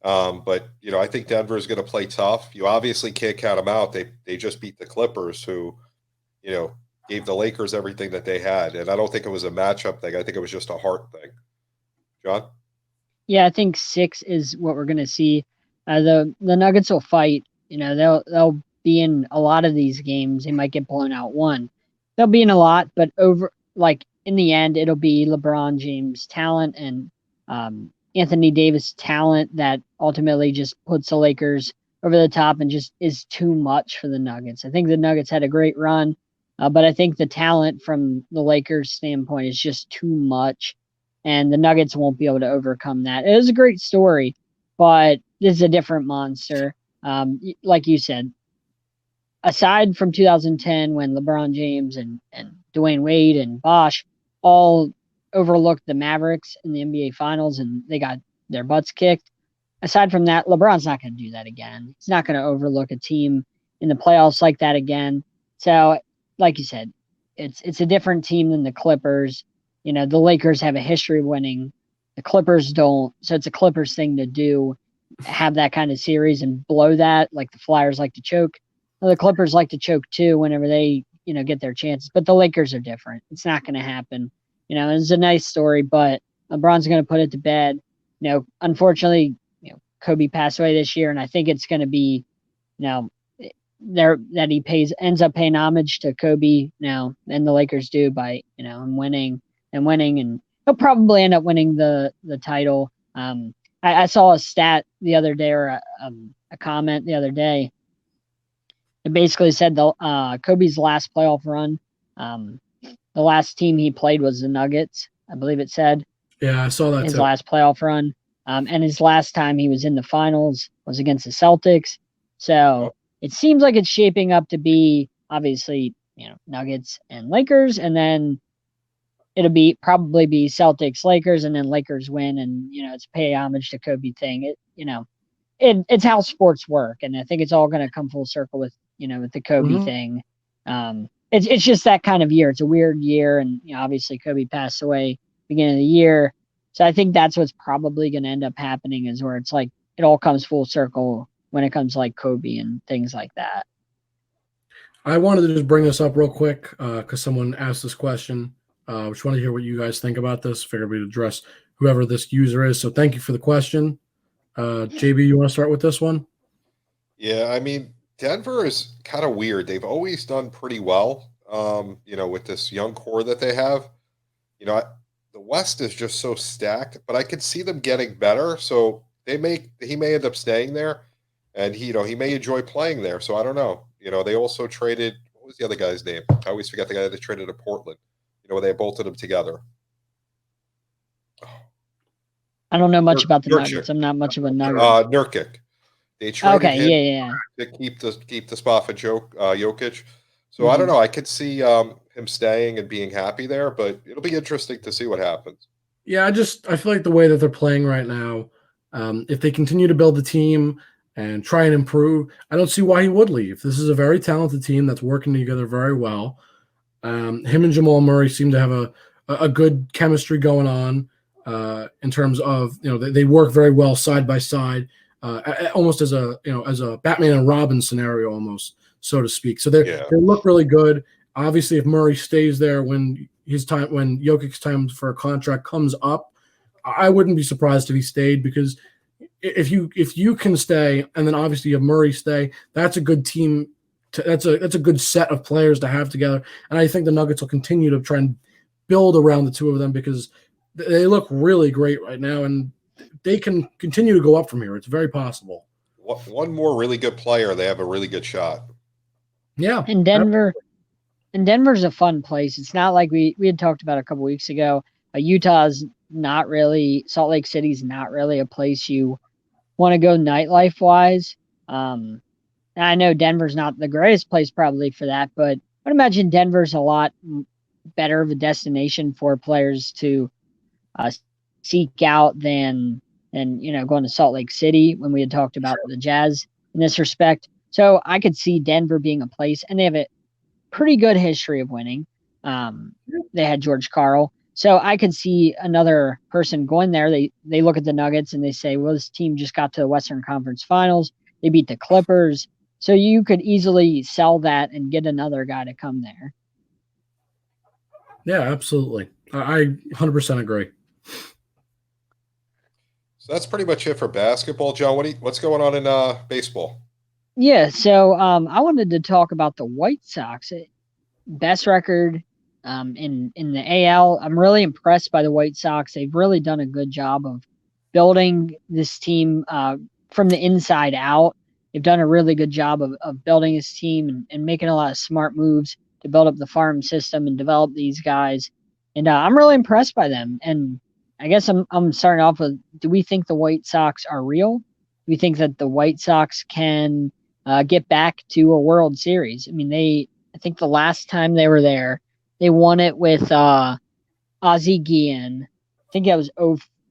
But I think Denver is going to play tough. You obviously can't count them out. They just beat the Clippers, who gave the Lakers everything that they had, and I don't think it was a matchup thing. I think it was just a heart thing. John? Yeah, I think 6 is what we're going to see. The Nuggets will fight. They'll be in a lot of these games. They might get blown out one. They'll be in a lot, but in the end, it'll be LeBron James' talent and Anthony Davis' talent that ultimately just puts the Lakers over the top and just is too much for the Nuggets. I think the Nuggets had a great run, but I think the talent from the Lakers' standpoint is just too much, and the Nuggets won't be able to overcome that. It is a great story, but this is a different monster. Like you said, aside from 2010 when LeBron James and Dwayne Wade and Bosh all overlooked the Mavericks in the NBA Finals and they got their butts kicked. Aside from that, LeBron's not going to do that again. He's not going to overlook a team in the playoffs like that again. So, like you said, it's a different team than the Clippers. The Lakers have a history of winning. The Clippers don't. So it's a Clippers thing to do, have that kind of series and blow that like the Flyers like to choke. Well, the Clippers like to choke too whenever they, get their chances. But the Lakers are different. It's not going to happen. It's a nice story, but LeBron's going to put it to bed. Unfortunately, Kobe passed away this year, and I think it's going to be, that he ends up paying homage to Kobe now, and the Lakers do by, and winning, and he'll probably end up winning the title. I saw a stat the other day, or a comment the other day. It basically said Kobe's last playoff run, the last team he played was the Nuggets, I believe it said. Yeah, I saw that his too. last playoff run. And his last time he was in the finals was against the Celtics. So it seems like it's shaping up to be obviously, Nuggets and Lakers, and then it'll probably be Celtics, Lakers, and then Lakers win, and it's pay homage to Kobe thing. It's how sports work, and I think it's all going to come full circle with with the Kobe thing. It's just that kind of year. It's a weird year, and obviously Kobe passed away beginning of the year, so I think that's what's probably going to end up happening, is where it's like it all comes full circle when it comes to like Kobe and things like that. I wanted to just bring this up real quick because someone asked this question. Just want to hear what you guys think about this. Figured we'd address whoever this user is. So thank you for the question. JB, you want to start with this one? Yeah, I mean, Denver is kind of weird. They've always done pretty well, with this young core that they have. The West is just so stacked, but I could see them getting better. So he may end up staying there, and he may enjoy playing there. So I don't know. They also traded, what was the other guy's name? I always forget the guy that traded to Portland. Where they bolted them together. I don't know much about the Nuggets. I'm not much of a Nugget. Nurkic. They traded him yeah. to keep the spot for Jokic. So I don't know. I could see him staying and being happy there, but it'll be interesting to see what happens. Yeah, I feel like the way that they're playing right now, if they continue to build the team and try and improve, I don't see why he would leave. This is a very talented team that's working together very well. Him and Jamal Murray seem to have a good chemistry going on in terms of they work very well side by side, almost as a Batman and Robin scenario, almost, so to speak. So they look really good. Obviously, if Murray stays there when Jokic's time for a contract comes up, I wouldn't be surprised if he stayed, because if you can stay and then obviously you have Murray stay, that's a good team. That's a good set of players to have together, and I think the Nuggets will continue to try and build around the two of them because they look really great right now, and they can continue to go up from here. It's very possible. One more really good player, they have a really good shot. Yeah, and Denver's a fun place. It's not like we had talked about a couple weeks ago. Utah's not really. Salt Lake City's not really a place you want to go nightlife wise. I know Denver's not the greatest place probably for that, but I'd imagine Denver's a lot better of a destination for players to seek out than going to Salt Lake City when we had talked about the Jazz in this respect. So I could see Denver being a place, and they have a pretty good history of winning. They had George Karl. So I could see another person going there. They look at the Nuggets and they say, well, this team just got to the Western Conference Finals. They beat the Clippers. So you could easily sell that and get another guy to come there. Yeah, absolutely. I 100% agree. So that's pretty much it for basketball, John. What's going on in baseball? Yeah, so I wanted to talk about the White Sox. Best record in the AL. I'm really impressed by the White Sox. They've really done a good job of building this team from the inside out. They've done a really good job of building this team and making a lot of smart moves to build up the farm system and develop these guys. And I'm really impressed by them. And I guess I'm starting off with, do we think the White Sox are real? Do we think that the White Sox can get back to a World Series? I mean, I think the last time they were there, they won it with Ozzie Guillen. I think that was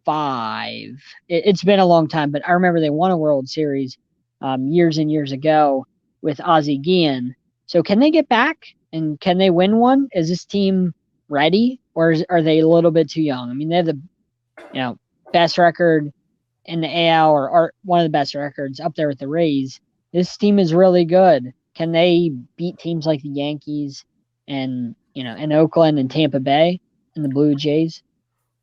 05. It's been a long time, but I remember they won a World Series years and years ago with Ozzie Guillen. So can they get back, and can they win one? Is this team ready, or are they a little bit too young? I mean, they have the best record in the AL, or one of the best records up there with the Rays. This team is really good. Can they beat teams like the Yankees and Oakland and Tampa Bay and the Blue Jays?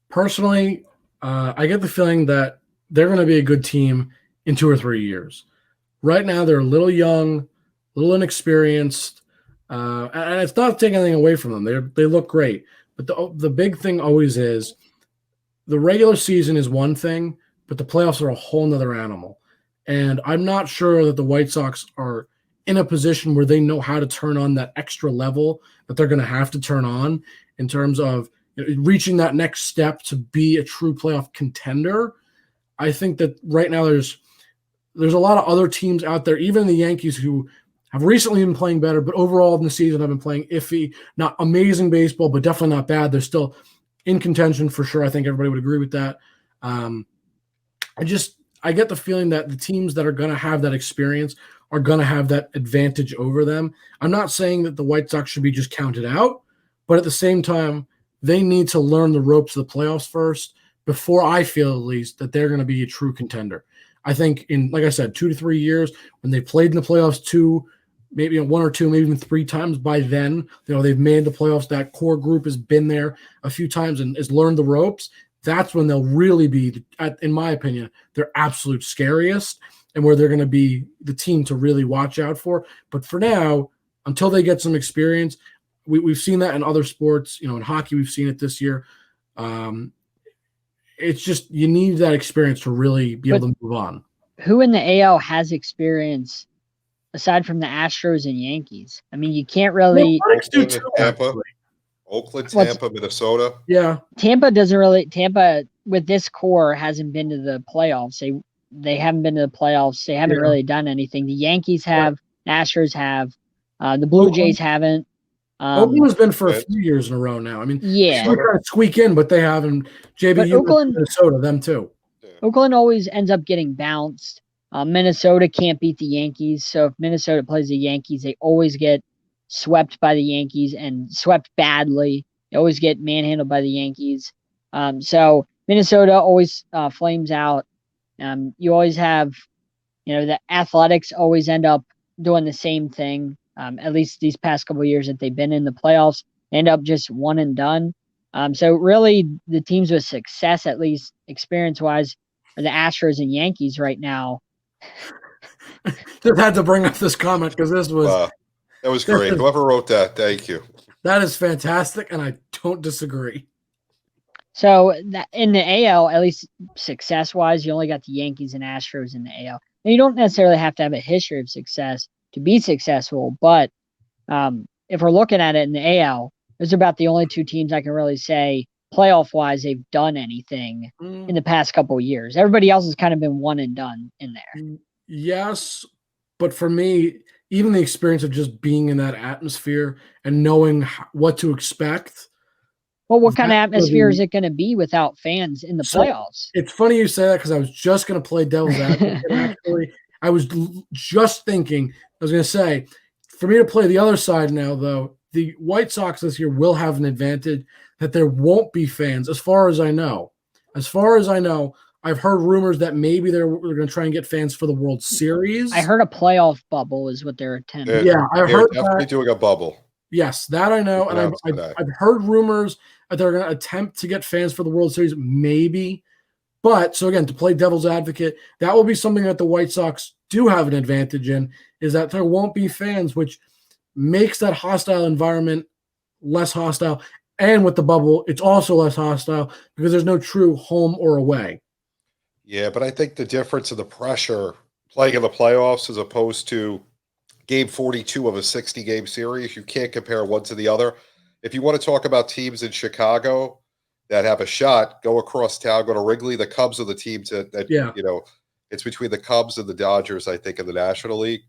Personally, I get the feeling that they're going to be a good team in 2 or 3 years. Right now, they're a little young, a little inexperienced, and it's not taking anything away from them. They look great, but the big thing always is the regular season is one thing, but the playoffs are a whole nother animal. And I'm not sure that the White Sox are in a position where they know how to turn on that extra level that they're going to have to turn on in terms of reaching that next step to be a true playoff contender. I think that right now there's a lot of other teams out there, even the Yankees, who have recently been playing better, but overall in the season have been playing iffy, not amazing baseball, but definitely not bad. They're still in contention for sure. I think everybody would agree with that. I get the feeling that the teams that are going to have that experience are going to have that advantage over them. I'm not saying that the White Sox should be just counted out, but at the same time, they need to learn the ropes of the playoffs first before I feel at least that they're going to be a true contender. I think like I said, 2 to 3 years when they played in the playoffs maybe 1 or 2, maybe even 3 times by then, they've made the playoffs. That core group has been there a few times and has learned the ropes. That's when they'll really be, in my opinion, their absolute scariest and where they're going to be the team to really watch out for. But for now, until they get some experience, we've seen that in other sports. In hockey, we've seen it this year. It's just you need that experience to really be able to move on. Who in the AL has experience aside from the Astros and Yankees? I mean, you can't really. Oakland, Tampa, Minnesota. Yeah. Tampa with this core hasn't been to the playoffs. They haven't been to the playoffs. They haven't really done anything. The Yankees have, the Astros have, the Blue Jays haven't. Oakland has been for a few years in a row now. I mean, yeah, they're trying to squeak in, but they haven't. Oakland, Minnesota, them too. Oakland always ends up getting bounced. Minnesota can't beat the Yankees, so if Minnesota plays the Yankees, they always get swept by the Yankees and swept badly. They always get manhandled by the Yankees. So Minnesota always flames out. You always have, the Athletics always end up doing the same thing. At least these past couple of years that they've been in the playoffs, end up just one and done. So really the teams with success, at least experience-wise, are the Astros and Yankees right now. Just had to bring up this comment because this was that was great. Whoever wrote that, thank you. That is fantastic, and I don't disagree. So in the AL, at least success-wise, you only got the Yankees and Astros in the AL. Now, you don't necessarily have to have a history of success to be successful, but if we're looking at it in the AL, those are about the only 2 teams I can really say playoff-wise they've done anything in the past couple of years. Everybody else has kind of been one and done in there. Yes, but for me, even the experience of just being in that atmosphere and knowing what to expect, Well, what kind of That's gonna atmosphere is be- it going to be without fans in the So, playoffs? It's funny you say that because I was just going to play devil's advocate. Actually, I was just thinking. I was going to say, for me to play the other side now, though, the White Sox this year will have an advantage that there won't be fans, as far as I know. As far as I know, I've heard rumors that maybe they're going to try and get fans for the World Series. I heard a playoff bubble is what they're attempting. Yeah, I They're heard definitely that. doing a bubble. Yes, that I know, and Announced I've today. heard rumors that they're going to attempt to get fans for the World Series, maybe. But so again, to play devil's advocate, that will be something that the White Sox do have an advantage in, is that there won't be fans, which makes that hostile environment less hostile. And with the bubble, it's also less hostile because there's no true home or away. Yeah, but I think the difference in the pressure playing in the playoffs as opposed to game 42 of a 60-game series, you can't compare one to the other. If you want to talk about teams in Chicago that have a shot, go across town, go to Wrigley. The Cubs are the team that Yeah. it's between the Cubs and the Dodgers, I think, in the National League.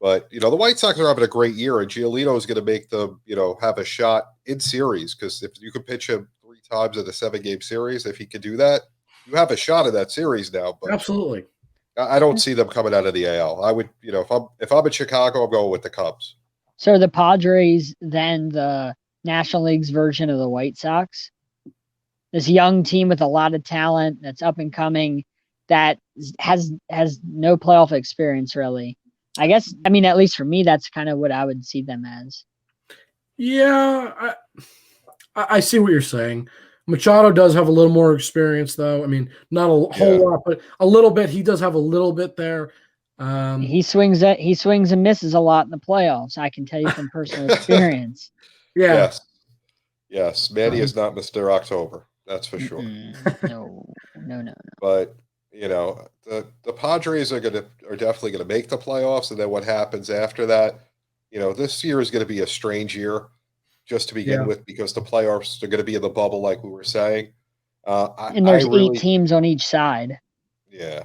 But, the White Sox are having a great year, and Giolito is going to make them, have a shot in series because if you could pitch him 3 times in a 7-game series, if he could do that, you have a shot in that series now. But Absolutely. I don't see them coming out of the AL. I would, if I'm in Chicago, I'm going with the Cubs. So are the Padres then the National League's version of the White Sox? This young team with a lot of talent that's up and coming that has no playoff experience really. I guess, I mean, at least for me, that's kind of what I would see them as. Yeah, I see what you're saying. Machado does have a little more experience, though. I mean, not a whole lot, but a little bit. He does have a little bit there. He swings and misses a lot in the playoffs. I can tell you from personal experience. Yeah. Yes. Manny is not Mr. October. That's for sure. No. But the Padres are definitely gonna make the playoffs, and then what happens after that? This year is going to be a strange year, just to begin with, because the playoffs are going to be in the bubble, like we were saying. And there's 8 teams on each side. Yeah.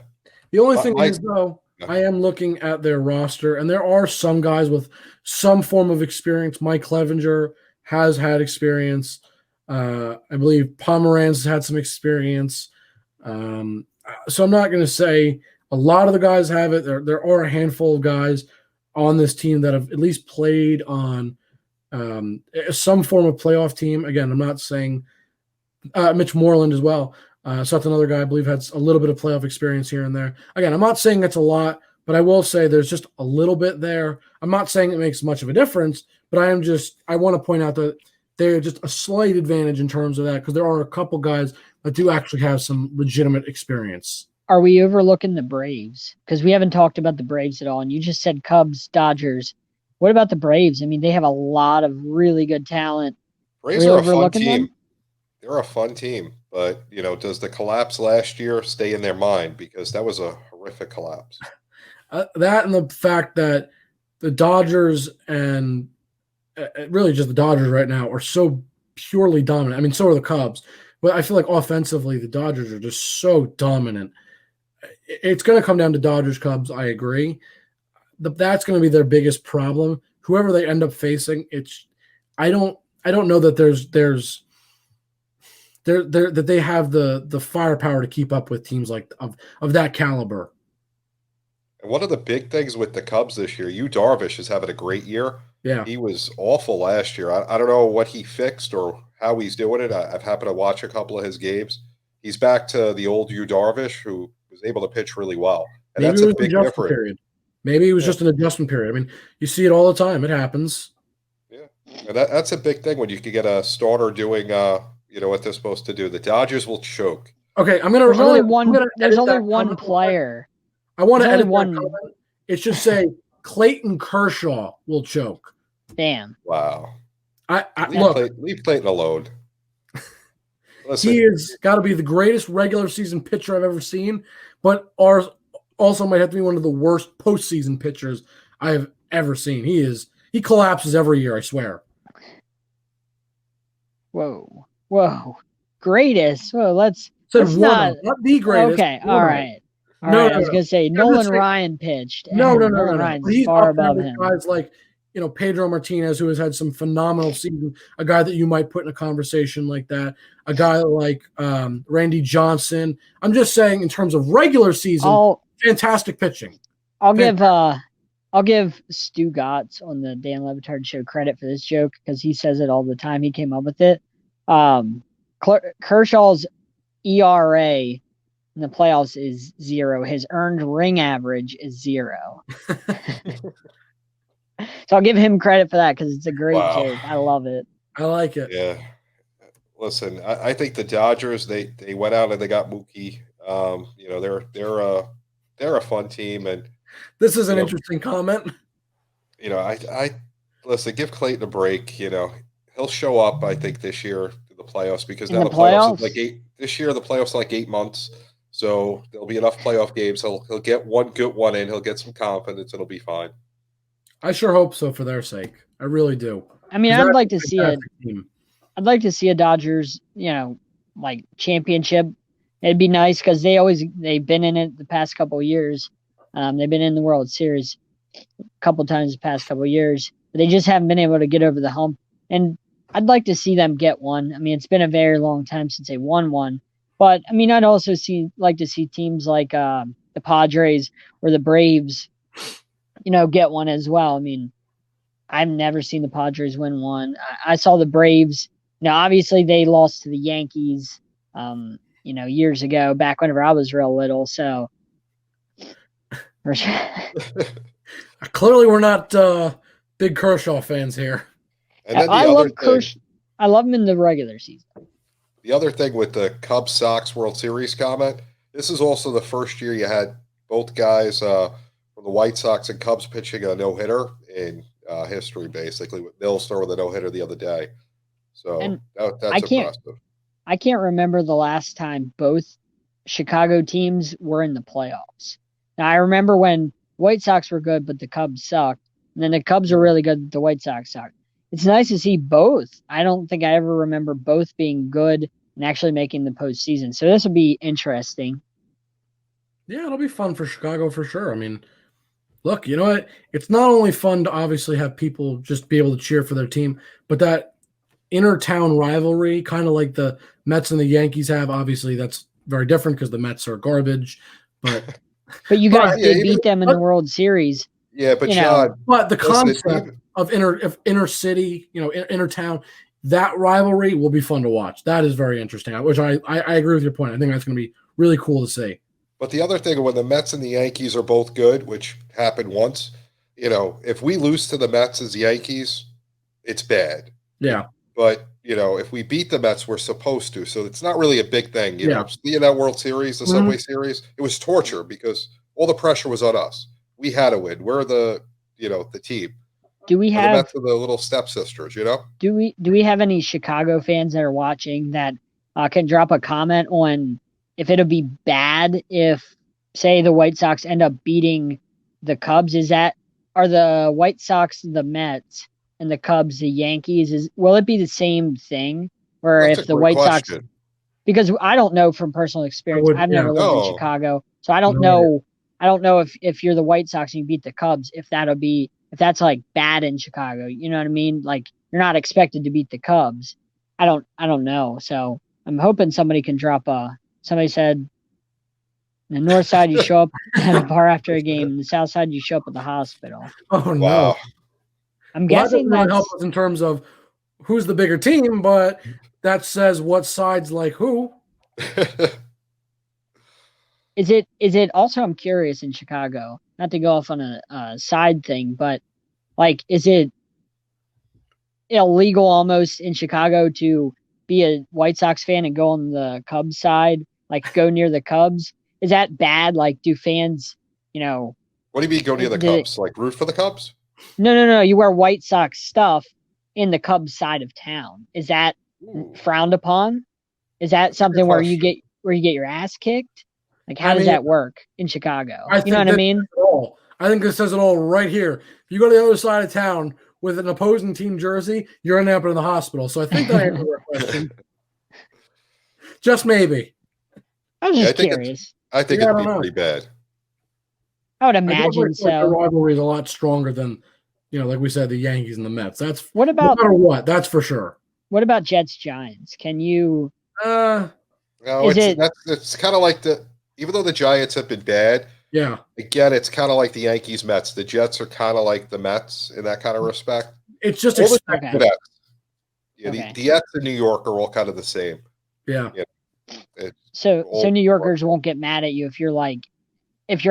The only thing is, though, I am looking at their roster, and there are some guys with some form of experience. Mike Clevenger has had experience. I believe Pomeranz has had some experience. So I'm not going to say a lot of the guys have it. There are a handful of guys on this team that have at least played on some form of playoff team. Again, I'm not saying Mitch Moreland as well. So that's another guy I believe has a little bit of playoff experience here and there. Again, I'm not saying that's a lot, but I will say there's just a little bit there. I'm not saying it makes much of a difference, but I want to point out that they're just a slight advantage in terms of that because there are a couple guys that do actually have some legitimate experience. Are we overlooking the Braves? Because we haven't talked about the Braves at all. And you just said Cubs, Dodgers. What about the Braves? I mean, they have a lot of really good talent. Braves are a fun team. They're a fun team. But, does the collapse last year stay in their mind? Because that was a horrific collapse. That and the fact that the Dodgers and really just the Dodgers right now are so purely dominant. I mean, so are the Cubs. But I feel like offensively, the Dodgers are just so dominant. It's going to come down to Dodgers Cubs. I agree. That's going to be their biggest problem. Whoever they end up facing, I don't know that that they have the firepower to keep up with teams like of that caliber. And one of the big things with the Cubs this year, Yu Darvish is having a great year. Yeah, he was awful last year. I don't know what he fixed or how he's doing it. I've happened to watch a couple of his games. He's back to the old Yu Darvish, who was able to pitch really well. And maybe that's a big difference. Period. Maybe it was just an adjustment period. I mean, you see it all the time. It happens. Yeah, and that's a big thing when you can get a starter doing, what they're supposed to do. The Dodgers will choke. Okay, There's only one player. I want to edit one. It should say Clayton Kershaw will choke. Damn. Wow. Leave Clayton alone. Listen, he has got to be the greatest regular season pitcher I've ever seen, but also might have to be one of the worst postseason pitchers I have ever seen. He collapses every year, I swear. Whoa. Greatest. Well, let's not the greatest. Okay, all right. I was gonna say Nolan Ryan pitched. No. Ryan's He's far up there above with him. guys like Pedro Martinez, who has had some phenomenal season, a guy that you might put in a conversation like that, a guy like Randy Johnson. I'm just saying in terms of regular season, fantastic pitching. I'll give Stu Gotts on the Dan Levitard show credit for this joke because he says it all the time. He came up with it. Kershaw's ERA in the playoffs is 0. His earned ring average is 0. So I'll give him credit for that because it's a great joke. I love it. I like it. Yeah. Listen, I think the Dodgers, they went out and they got Mookie. They're a fun team, and this is an interesting comment. I listen, give Clayton a break. He'll show up, I think, this year in the playoffs because now the playoffs is like this year the playoffs are like 8 months. So there'll be enough playoff games. He'll get one good one in, he'll get some confidence, and it'll be fine. I sure hope so for their sake. I really do. I mean, I'd like to see I'd like to see a Dodgers, like championship. It'd be nice because they've been in it the past couple of years. They've been in the World Series a couple times the past couple of years, but they just haven't been able to get over the hump. And I'd like to see them get one. I mean, it's been a very long time since they won one. But I mean, I'd also like to see teams like the Padres or the Braves, get one as well. I mean, I've never seen the Padres win one. I saw the Braves. Now, obviously, they lost to the Yankees, years ago, back whenever I was real little. So, clearly, we're not big Kershaw fans here. And then I love Kershaw. I love him in the regular season. The other thing with the Cubs Sox World Series comment, this is also the first year you had both guys from the White Sox and Cubs pitching a no-hitter in history, basically, with Mills with a no-hitter the other day. So that's impressive. I can't remember the last time both Chicago teams were in the playoffs. Now, I remember when White Sox were good, but the Cubs sucked. And then the Cubs were really good, but the White Sox sucked. It's nice to see both. I don't think I ever remember both being good and actually making the postseason. So this will be interesting. Yeah, it'll be fun for Chicago for sure. I mean, look, you know what? It's not only fun to obviously have people just be able to cheer for their team, but that inter-town rivalry, kind of like the Mets and the Yankees have. Obviously, that's very different because the Mets are garbage. But you guys did beat them in the World Series. Yeah, but John, but the concept of inner city, inner town, that rivalry will be fun to watch. That is very interesting. Which I agree with your point. I think that's going to be really cool to see. But the other thing, when the Mets and the Yankees are both good, which happened once, if we lose to the Mets as Yankees, it's bad. Yeah. But if we beat the Mets, we're supposed to. So it's not really a big thing. Seeing that World Series, the Subway Series, it was torture because all the pressure was on us. We had to win. We're the team. Do we have the Mets are the little stepsisters? Do we have any Chicago fans that are watching that can drop a comment on if it'll be bad if, say, the White Sox end up beating the Cubs? Are the White Sox the Mets and the Cubs the Yankees? Will it be the same thing? Or if the White Sox? Because I don't know from personal experience. I've never lived in Chicago, so I don't know. I don't know if you're the White Sox and you beat the Cubs, if that's like bad in Chicago. You know what I mean? Like you're not expected to beat the Cubs. I don't know. So I'm hoping somebody can drop somebody said on the north side you show up at a bar after a game, and the south side you show up at the hospital. Oh no. Wow. I'm guessing that helps us in terms of who's the bigger team, but that says what side's like who. Is it also, I'm curious in Chicago, not to go off on a side thing, but like, is it illegal almost in Chicago to be a White Sox fan and go on the Cubs side, like go near the Cubs? Is that bad? Like, do fans, What do you mean go near the Cubs? Like root for the Cubs? No. You wear White Sox stuff in the Cubs side of town. Is that frowned upon? Is that something where you get your ass kicked? Like, how does that work in Chicago? You know what I mean? I think this says it all right here. If you go to the other side of town with an opposing team jersey, you're going to end up in the hospital. So I think that answers your question. Just maybe. I was just curious. I think it'd be pretty bad. I would imagine so. The rivalry is a lot stronger than like we said, the Yankees and the Mets. That's What no about matter what. That's for sure. what about Jets Giants? Can you? No, Is it? it's kind of like even though the Giants have been bad, Yeah, again, it's kind of like the Yankees Mets. The Jets are kind of like the Mets in that kind of respect. it's just All the expected. Okay. Mets. Yeah, Okay. the Mets in New York are all kind of the same. Yeah. So all- New Yorkers won't get mad at you if you're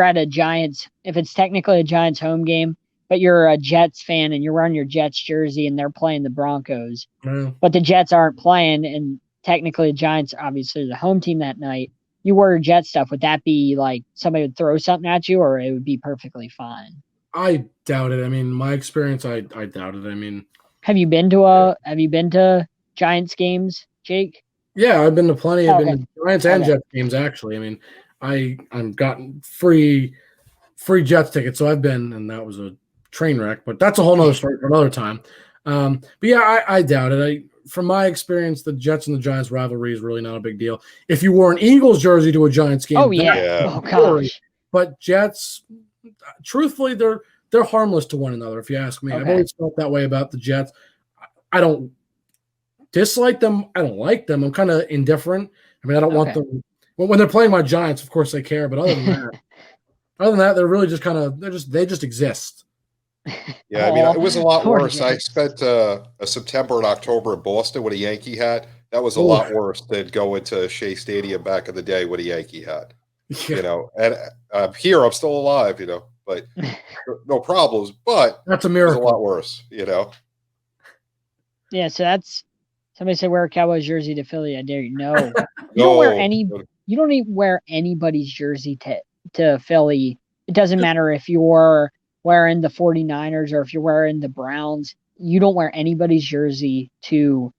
at a Giants, if it's technically a Giants home game, but you're a Jets fan and you're wearing your Jets jersey and they're playing the Broncos, Yeah. but the Jets aren't playing and technically the Giants obviously are the home team that night. You wear Jet stuff. Would that be like somebody would throw something at you, or it would be perfectly fine? I doubt it. I mean, my experience, I doubt it. I mean, Have you been to Giants games, Jake? yeah, I've been to plenty. I've been to Giants and Okay. Jets games actually. I mean, I'm gotten free Jets tickets, so I've been, and that was a train wreck. But that's a whole nother story for another time. But yeah, I doubt it. From my experience, the Jets and the Giants rivalry is really not a big deal. If you wore an Eagles jersey to a Giants game, Oh yeah. Yeah. Oh gosh. But Jets, truthfully, they're harmless to one another. If you ask me, I've Okay. always felt that way about the Jets. I don't dislike them. I don't like them. I'm kind of indifferent. I mean, I don't want Okay. them when they're playing my Giants. Of course, they care. But other than that, they're really just they just exist. Yeah, I mean, it was a lot Poor worse. I Jets. spent a September and October in Boston with a Yankee hat. That was a lot worse than going to Shea Stadium back in the day with a Yankee hat. Yeah, And I'm here, I'm still alive, but no problems. But that's a it was a miracle. lot worse. Yeah, so that's somebody said wear a Cowboys jersey to Philly. I dare you. No, you don't wear any. You don't even wear anybody's jersey to Philly. It doesn't matter if you're wearing the 49ers or if you're wearing the Browns. You don't wear anybody's jersey to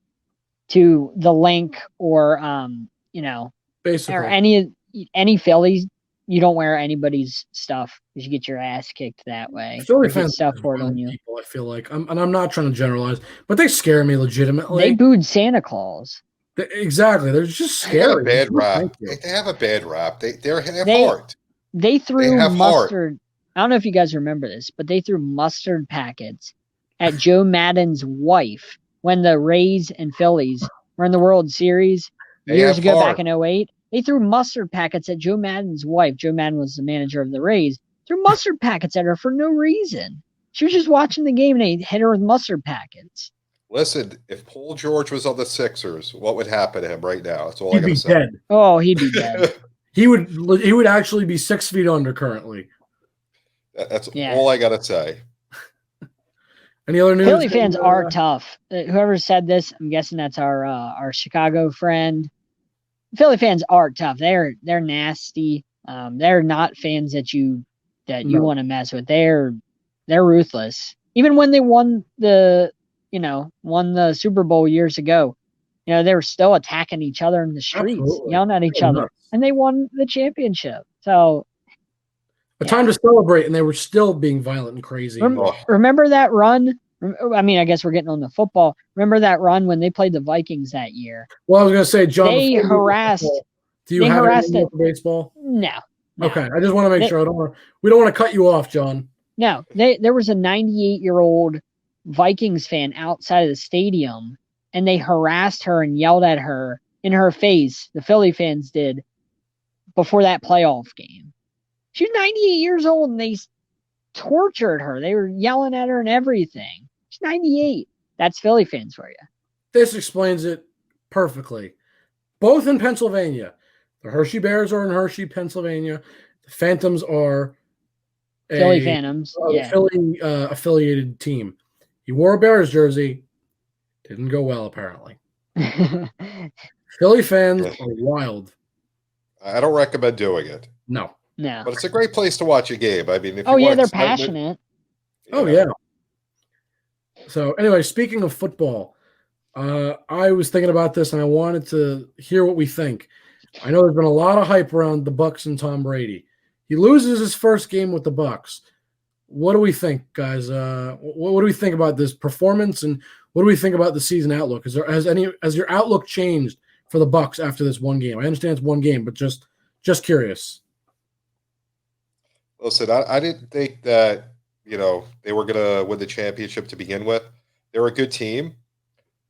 the link or or Basically, any Phillies. You don't wear anybody's stuff because you get your ass kicked that way. Philly Or get fans stuff are poured on violent you. people. I feel like, and I'm not trying to generalize, but they scare me legitimately. They booed Santa Claus. Exactly, they're just They got a scary. bad rap. Thank you. They have a bad rap. They have They- heart. They threw have heart. mustard. I don't know if you guys remember this, but they threw mustard packets at Joe Madden's wife when the Rays and Phillies were in the World Series They years have ago heart. back in 08. They threw mustard packets at Joe Madden's wife. Joe Madden was the manager of the Rays. Threw mustard packets at her for no reason. She was just watching the game and they hit her with mustard packets. Listen, if Paul George was on the Sixers, what would happen to him right now? That's all I He'd got be to say. dead. Oh, he'd be dead. He would actually be 6 feet under currently. That's Yeah. all I got to say. Any other news? Philly fans are tough. Whoever said this, I'm guessing that's our Chicago friend. Philly fans are tough. They're nasty. They're not fans that you No. want to mess with. They're ruthless. Even when they won the Super Bowl years ago, they were still attacking each other in the streets, Absolutely. yelling at each They're other, nuts. and they won the championship. So A time to celebrate, and they were still being violent and crazy. remember that run? I mean, I guess we're getting on the football. Remember that run when they played the Vikings that year? Well, I was going to say, John, They before we go to harassed- football, do you they have harassed anything it. for baseball? No. Okay, I just want to make They- sure. We don't want to cut you off, John. No, there was a 98-year-old Vikings fan outside of the stadium, and they harassed her and yelled at her in her face. The Philly fans did before that playoff game. She was 98 years old, and they tortured her. They were yelling at her and everything. She's 98. That's Philly fans for you. This explains it perfectly. Both in Pennsylvania. The Hershey Bears are in Hershey, Pennsylvania. The Phantoms are Philly Phantoms. a Philly affiliated team. He wore a Bears jersey. Didn't go well, apparently. Philly fans are wild. I don't recommend doing it. No. No. But it's a great place to watch a game. I mean, if Oh you yeah, want they're excitement, passionate. Oh, yeah. So, anyway, speaking of football, I was thinking about this, and I wanted to hear what we think. I know there's been a lot of hype around the Bucks and Tom Brady. He loses his first game with the Bucks. What do we think, guys? What do we think about this performance, and what do we think about the season outlook? Has your outlook changed for the Bucks after this one game? I understand it's one game, but just curious. Listen, I didn't think that they were going to win the championship to begin with. They're a good team,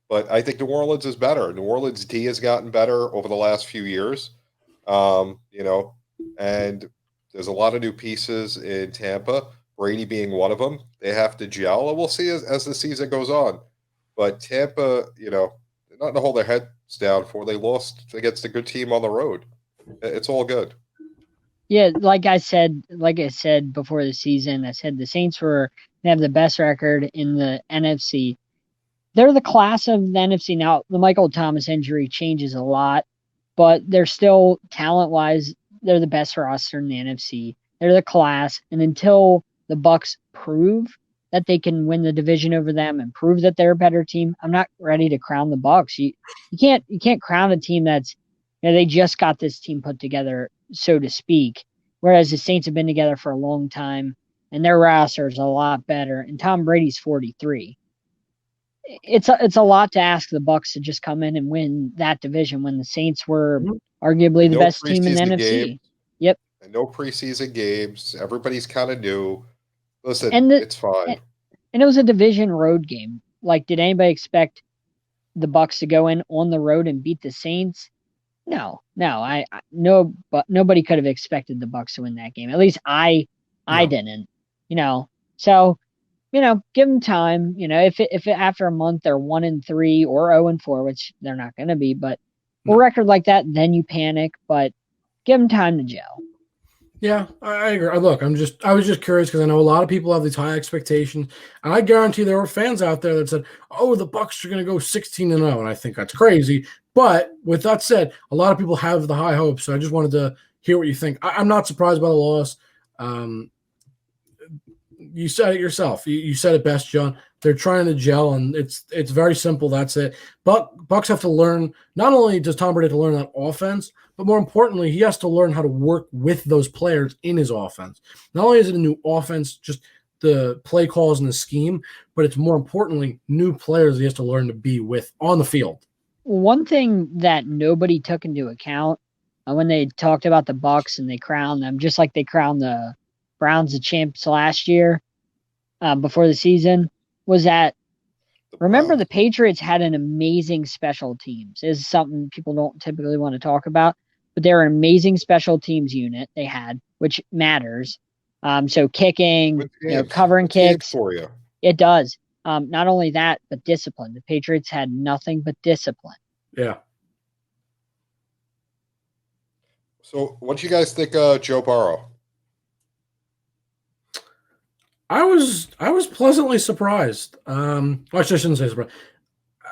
but I think New Orleans is better. New Orleans D has gotten better over the last few years. And there's a lot of new pieces in Tampa, Brady being one of them. They have to gel, and we'll see as the season goes on. But Tampa, they're not to hold their heads down for. They lost against a good team on the road. It's all good. Yeah, like I said before the season, I said the Saints they have the best record in the NFC. They're the class of the NFC. Now, the Michael Thomas injury changes a lot, but they're still talent-wise, they're the best roster in the NFC. They're the class, and until the Bucks prove that they can win the division over them and prove that they're a better team, I'm not ready to crown the Bucks. You can't crown a team that's they just got this team put together, so to speak. Whereas the Saints have been together for a long time, and their roster is a lot better. And Tom Brady's 43. It's a lot to ask the Bucks to just come in and win that division when the Saints were arguably the best team in the NFC. Games, yep. And no preseason games. Everybody's kind of new. Listen, it's fine. And it was a division road game. Like, did anybody expect the Bucks to go in on the road and beat the Saints? No. But nobody could have expected the Bucks to win that game. At least I didn't. So give them time. If after a month they're 1-3 or 0-4, which they're not going to be, but a record like that, then you panic. But give them time to gel. Yeah, I agree. Look, I was just curious because I know a lot of people have these high expectations, and I guarantee there were fans out there that said, "Oh, the Bucks are going to go 16-0," and I think that's crazy. But with that said, a lot of people have the high hopes, so I just wanted to hear what you think. I'm not surprised by the loss. You said it yourself. You said it best, John. They're trying to gel, and it's very simple. That's it. But Bucks have to learn. Not only does Tom Brady have to learn that offense, but more importantly, he has to learn how to work with those players in his offense. Not only is it a new offense, just the play calls and the scheme, but it's more importantly new players he has to learn to be with on the field. One thing that nobody took into account when they talked about the Bucks and they crowned them, just like they crowned the Browns the champs last year before the season, was that remember the Patriots had an amazing special teams. This is something people don't typically want to talk about, but they're an amazing special teams unit they had, which matters. So kicking, covering kicks for you. It does. Not only that, but discipline. The Patriots had nothing but discipline. Yeah. So what do you guys think of Joe Burrow? I was pleasantly surprised. I shouldn't say surprised.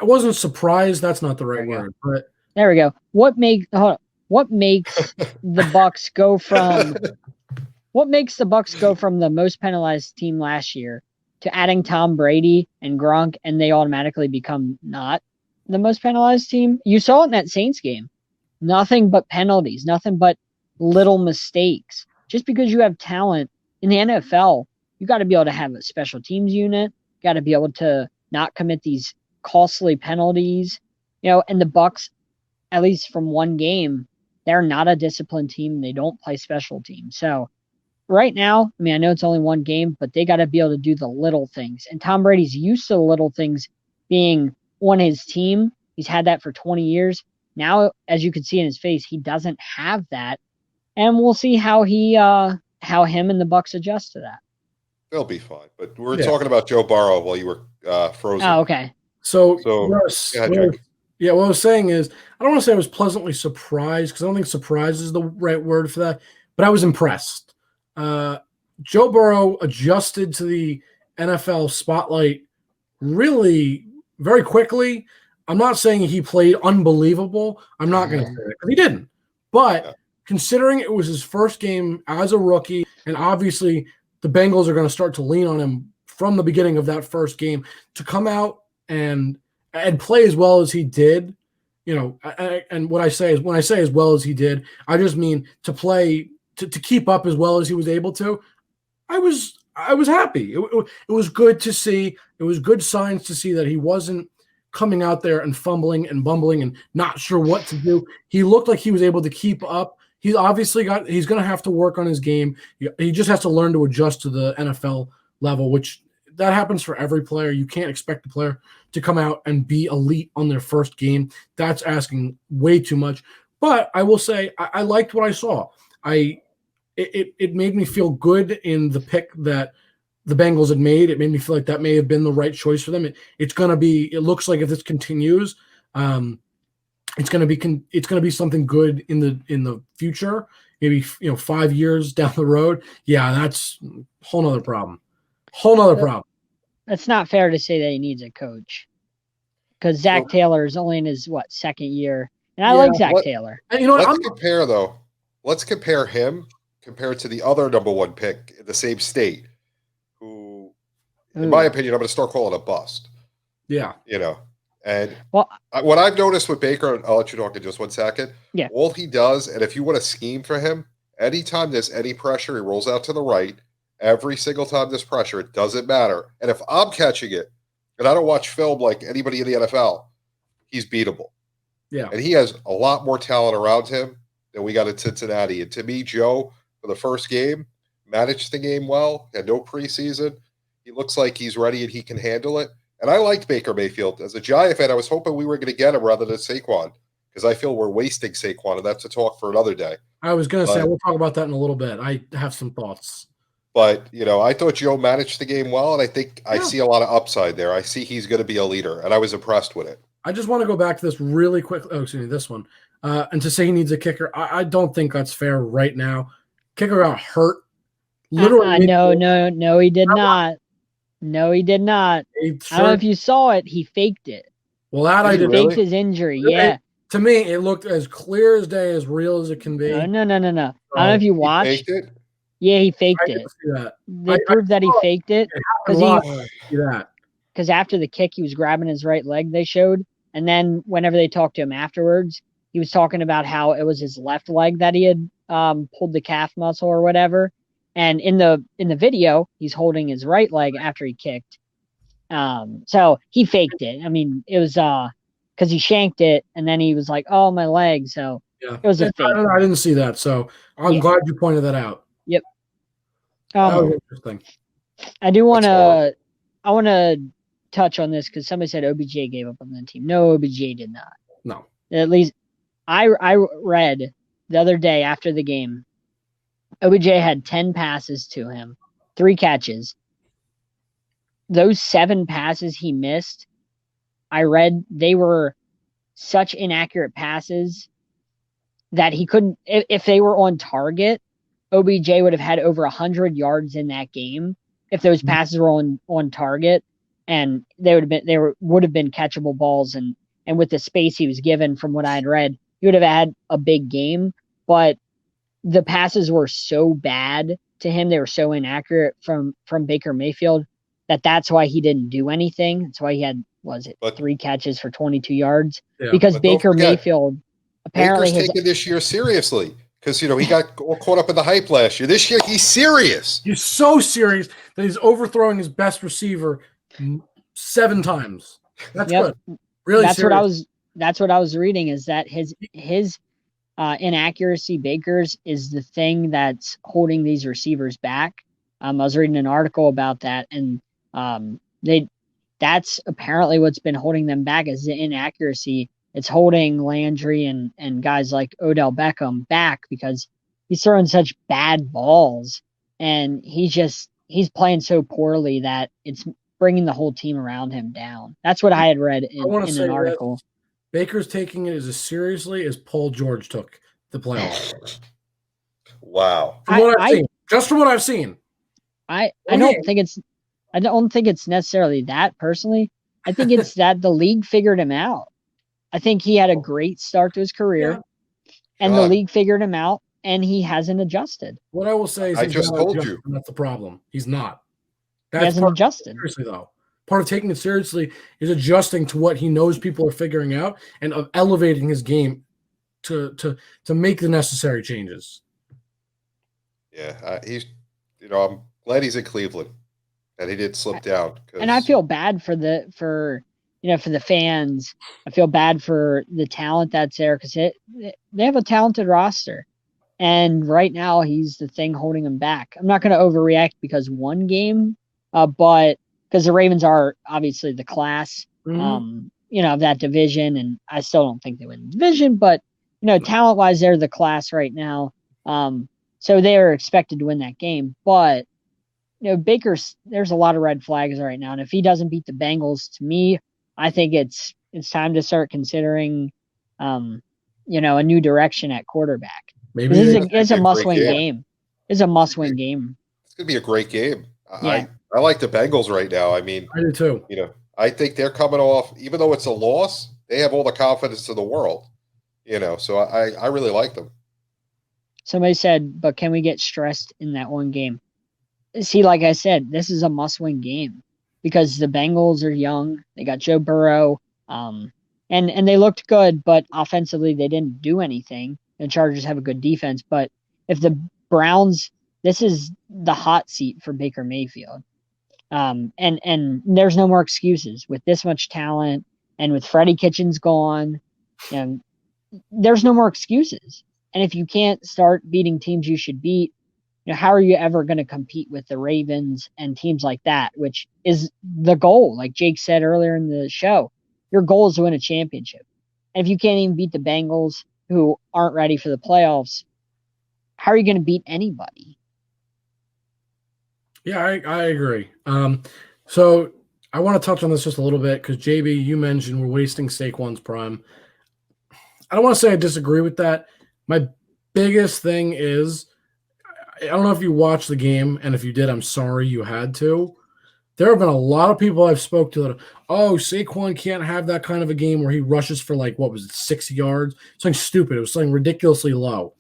I wasn't surprised. That's not the right word. But there we go. What makes the Bucks go from the most penalized team last year to adding Tom Brady and Gronk, and they automatically become not the most penalized team? You saw it in that Saints game. Nothing but penalties, nothing but little mistakes. Just because you have talent in the NFL, you got to be able to have a special teams unit. Got to be able to not commit these costly penalties. And the Bucks, at least from one game, they're not a disciplined team. They don't play special teams. So right now, I know it's only one game, but they got to be able to do the little things. And Tom Brady's used to the little things being on his team. He's had that for 20 years. Now, as you can see in his face, he doesn't have that. And we'll see how him and the Bucks adjust to that. They'll be fine. But we're talking about Joe Burrow while you were frozen. Oh, okay. So what I was saying is, I don't want to say I was pleasantly surprised because I don't think surprise is the right word for that, but I was impressed. Joe Burrow adjusted to the NFL spotlight really very quickly. I'm not saying he played unbelievable. I'm not going to say that because he didn't. But considering it was his first game as a rookie, and obviously the Bengals are going to start to lean on him from the beginning of that first game, to come out and play as well as he did, and when I say as well as he did, I just mean to play to keep up as well as he was able to. I was happy. It was good to see. It was good signs to see that he wasn't coming out there and fumbling and bumbling and not sure what to do. He looked like he was able to keep up. He's going to have to work on his game. He just has to learn to adjust to the NFL level, which that happens for every player. You can't expect the player to come out and be elite on their first game. That's asking way too much. But I will say I liked what I saw. It made me feel good in the pick that the Bengals had made. It made me feel like that may have been the right choice for them. It looks like if this continues, it's going to be something good in the future. Maybe 5 years down the road. Yeah, that's a whole nother problem. That's not fair to say that he needs a coach, because Zach Taylor is only in his second year, and I like Zach Taylor. Let's compare him compared to the other number one pick in the same state, who, in my opinion, I'm going to start calling a bust. Yeah, and what I've noticed with Baker, and I'll let you talk in just 1 second. Yeah, all he does, and if you want to scheme for him, anytime there's any pressure, he rolls out to the right. Every single time there's pressure, it doesn't matter. And if I'm catching it, and I don't watch film like anybody in the NFL, he's beatable. Yeah. And he has a lot more talent around him than we got in Cincinnati. And to me, Joe, for the first game, managed the game well, had no preseason. He looks like he's ready and he can handle it. And I liked Baker Mayfield. As a Giant fan, I was hoping we were going to get him rather than Saquon, because I feel we're wasting Saquon, and that's a talk for another day. I was going to say, we'll talk about that in a little bit. I have some thoughts. But, I thought Joe managed the game well, and I think I see a lot of upside there. I see he's going to be a leader, and I was impressed with it. I just want to go back to this really quick. Oh, excuse me, this one. And to say he needs a kicker, I don't think that's fair right now. Kicker got hurt. Literally. No, he did not. No, he did not. I don't know if you saw it. He faked it. Well, that I did. Faked his injury, yeah. To me, it looked as clear as day, as real as it can be. No. I don't know if you watched. He faked it? Yeah, he faked it. They proved that he faked it because after the kick, he was grabbing his right leg. They showed, and then whenever they talked to him afterwards, he was talking about how it was his left leg that he had pulled the calf muscle or whatever. And in the video, he's holding his right leg after he kicked. So he faked it. I mean, it was because he shanked it, and then he was like, "Oh, my leg." So it was a fake. I didn't see that, so I'm glad you pointed that out. Yep. That was interesting. I do want to. I want to touch on this because somebody said OBJ gave up on the team. No, OBJ did not. No. At least I read the other day after the game, OBJ had 10 passes to him, 3 catches. Those 7 passes he missed, I read they were such inaccurate passes that he couldn't. If they were on target, OBJ would have had over 100 yards in that game if those passes were on target, and they would have been catchable balls. And with the space he was given, from what I had read, he would have had a big game. But the passes were so bad to him, they were so inaccurate from Baker Mayfield, that's why he didn't do anything. That's why he had 3 catches for 22 yards, because Baker Mayfield apparently Baker's taking this year seriously. Because, he got all caught up in the hype last year. This year, he's serious. He's so serious that he's overthrowing his best receiver 7 times. That's good. Really serious. That's what I was reading, is that his inaccuracy, Baker's, is the thing that's holding these receivers back. I was reading an article about that, and that's apparently what's been holding them back, is the inaccuracy. It's holding Landry and guys like Odell Beckham back because he's throwing such bad balls, and he's playing so poorly that it's bringing the whole team around him down. That's what I had read in an article. Baker's taking it as seriously as Paul George took the playoffs. Wow. From what I've seen. Just from what I've seen. I don't think it's necessarily that, personally. I think it's that the league figured him out. I think he had a great start to his career, and the league figured him out, and he hasn't adjusted. What I will say is, I just told you that's the problem. He's not. He hasn't adjusted. Seriously, though, part of taking it seriously is adjusting to what he knows people are figuring out, and of elevating his game to make the necessary changes. Yeah, he's. I'm glad he's in Cleveland, and he did slip down. And I feel bad for the fans. I feel bad for the talent that's there, because they have a talented roster. And right now, he's the thing holding him back. I'm not going to overreact because one game but because the Ravens are obviously the class, Mhm. of that division, and I still don't think they win the division, but talent wise, they're the class right now. So they are expected to win that game, but Baker's there's a lot of red flags right now, and if he doesn't beat the Bengals, to me, I think it's time to start considering, a new direction at quarterback. Maybe This is they. it's a It's gonna be a must great win game. game. It's a must win game. It's gonna be a great game. Yeah. I like the Bengals right now. I mean, I do too. I think they're coming off, even though it's a loss, they have all the confidence in the world. So I really like them. Somebody said, but can we get stressed in that one game? See, like I said, this is a must win game because the Bengals are young. They got Joe Burrow. And they looked good, but offensively they didn't do anything. The Chargers have a good defense, but if the Browns, this is the hot seat for Baker Mayfield. And there's no more excuses with this much talent and with Freddie Kitchens gone, and there's no more excuses. And if you can't start beating teams you should beat, how are you ever going to compete with the Ravens and teams like that, which is the goal? Like Jake said earlier in the show, your goal is to win a championship. And if you can't even beat the Bengals, who aren't ready for the playoffs, how are you going to beat anybody? Yeah, I agree. So I want to touch on this just a little bit because JB, you mentioned we're wasting Saquon's prime. I don't want to say I disagree with that. My biggest thing is, I don't know if you watched the game, and if you did, I'm sorry you had to. There have been a lot of people I've spoke to that, Saquon can't have that kind of a game where he rushes for 6 yards? Something stupid. It was something ridiculously low.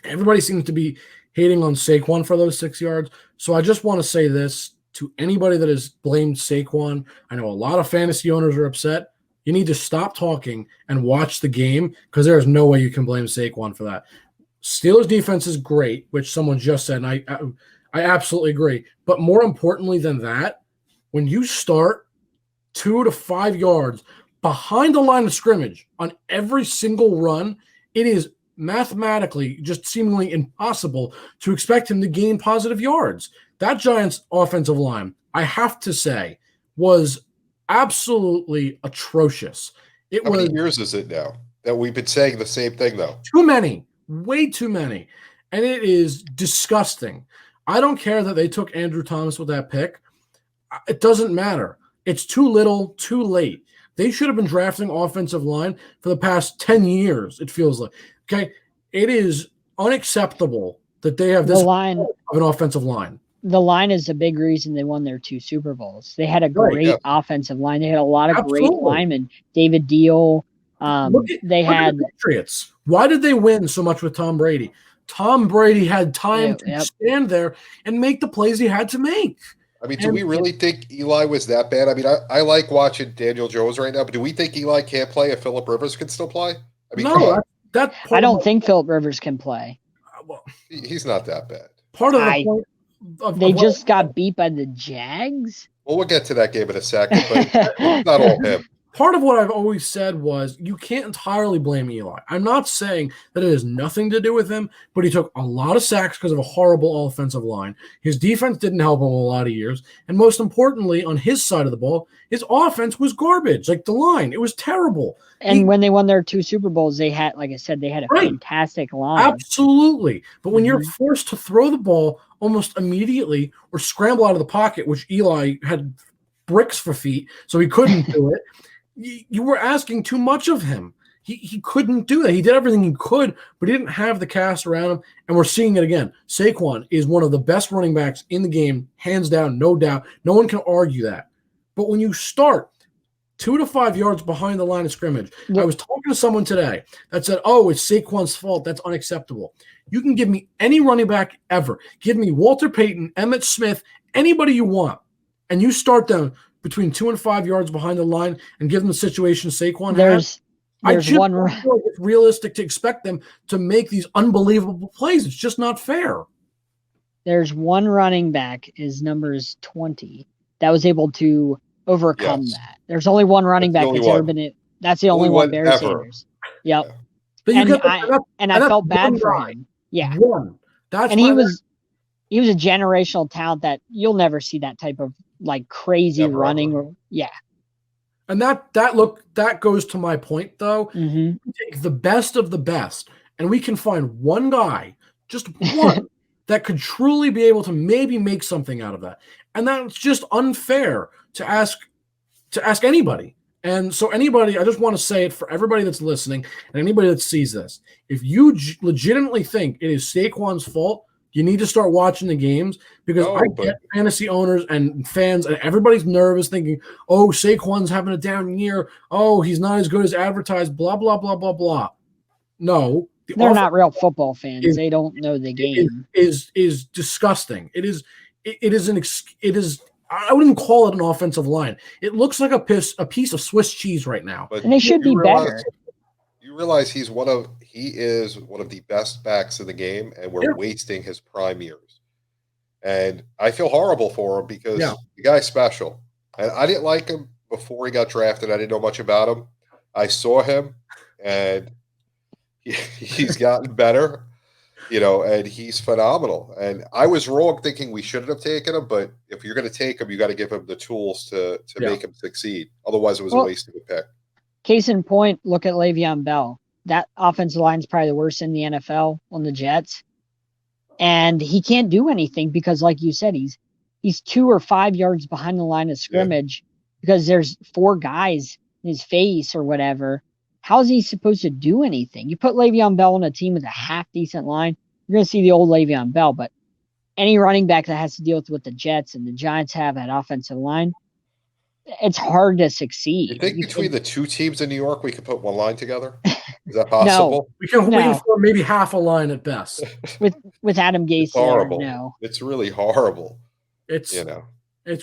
Everybody seems to be hating on Saquon for those 6 yards. So I just want to say this to anybody that has blamed Saquon. I know a lot of fantasy owners are upset. You need to stop talking and watch the game because there is no way you can blame Saquon for that. Steelers defense is great, which someone just said, and I absolutely agree. But more importantly than that, when you start 2 to 5 yards behind the line of scrimmage on every single run, it is mathematically just seemingly impossible to expect him to gain positive yards. That Giants offensive line, I have to say, was absolutely atrocious. How many years is it now that we've been saying the same thing, though? Too many. Way too many. And it is disgusting. I don't care that they took Andrew Thomas with that pick. It doesn't matter. It's too little, too late. They should have been drafting offensive line for the past 10 years, it feels like. Okay? It is unacceptable that they have this line of an offensive line. The line is a big reason they won their 2 Super Bowls. They had a great offensive line. They had a lot of great linemen. David Deal. Look at the Patriots. Why did they win so much with Tom Brady? Tom Brady had time to stand there and make the plays he had to make. I mean, do we really think Eli was that bad? I mean, I like watching Daniel Jones right now, but do we think Eli can't play and Phillip Rivers can still play? I mean, no, I don't think Phillip Rivers can play. Well, he's not that bad. Part of the point they just got beat by the Jags. Well, we'll get to that game in a second, but it's not all him. Part of what I've always said was you can't entirely blame Eli. I'm not saying that it has nothing to do with him, but he took a lot of sacks because of a horrible offensive line. His defense didn't help him a lot of years. And most importantly, on his side of the ball, his offense was garbage. Like the line, it was terrible. And when they won their 2 Super Bowls, they had, like I said, they had a fantastic line. Absolutely. But when you're forced to throw the ball almost immediately or scramble out of the pocket, which Eli had bricks for feet, so he couldn't do it, you were asking too much of him. He couldn't do that. He did everything he could, but he didn't have the cast around him, and we're seeing it again. Saquon is one of the best running backs in the game, hands down, no doubt. No one can argue that. But when you start 2 to 5 yards behind the line of scrimmage, I was talking to someone today that said, it's Saquon's fault. That's unacceptable. You can give me any running back ever. Give me Walter Payton, Emmitt Smith, anybody you want, and you start them between 2 and 5 yards behind the line and give them the situation Saquon has. It's realistic to expect them to make these unbelievable plays. It's just not fair. There's one running back, his number is 20, that was able to overcome that. There's only one running back that's ever been it. That's the only one, Barry Sanders. Yep. But I felt bad for him. Yeah. One. And he was he was a generational talent that you'll never see that type of like crazy Never, running. ever. Or yeah. And that goes to my point though. Hmm. We take the best of the best, and we can find one guy, just one, that could truly be able to maybe make something out of that. And that's just unfair to ask anybody. And so anybody, I just want to say it for everybody that's listening and anybody that sees this. If you legitimately think it is Saquon's fault, you need to start watching the games, because I get fantasy owners and fans and everybody's nervous thinking, oh, Saquon's having a down year. Oh, he's not as good as advertised, blah, blah, blah, blah, blah. No. They're not real football fans. They don't know the game. Is disgusting. It is I wouldn't even call it an offensive line. It looks like a piece of Swiss cheese right now. But And they should be better. You realize he is one of the best backs in the game, and we're wasting his prime years. And I feel horrible for him because the guy's special. And I didn't like him before he got drafted. I didn't know much about him. I saw him, and he's gotten better, and he's phenomenal. And I was wrong thinking we shouldn't have taken him, but if you're going to take him, you got to give him the tools to make him succeed. Otherwise, it was a waste of a pick. Case in point, look at Le'Veon Bell. That offensive line is probably the worst in the NFL on the Jets. And he can't do anything because, like you said, he's 2 or 5 yards behind the line of scrimmage because there's 4 guys in his face or whatever. How is he supposed to do anything? You put Le'Veon Bell on a team with a half-decent line, you're going to see the old Le'Veon Bell. But any running back that has to deal with what the Jets and the Giants have at offensive line, it's hard to succeed. You think between the two teams in New York, we could put one line together? Is that possible? We can form maybe half a line at best. with Adam Gase. It's horrible. No. It's really horrible. It's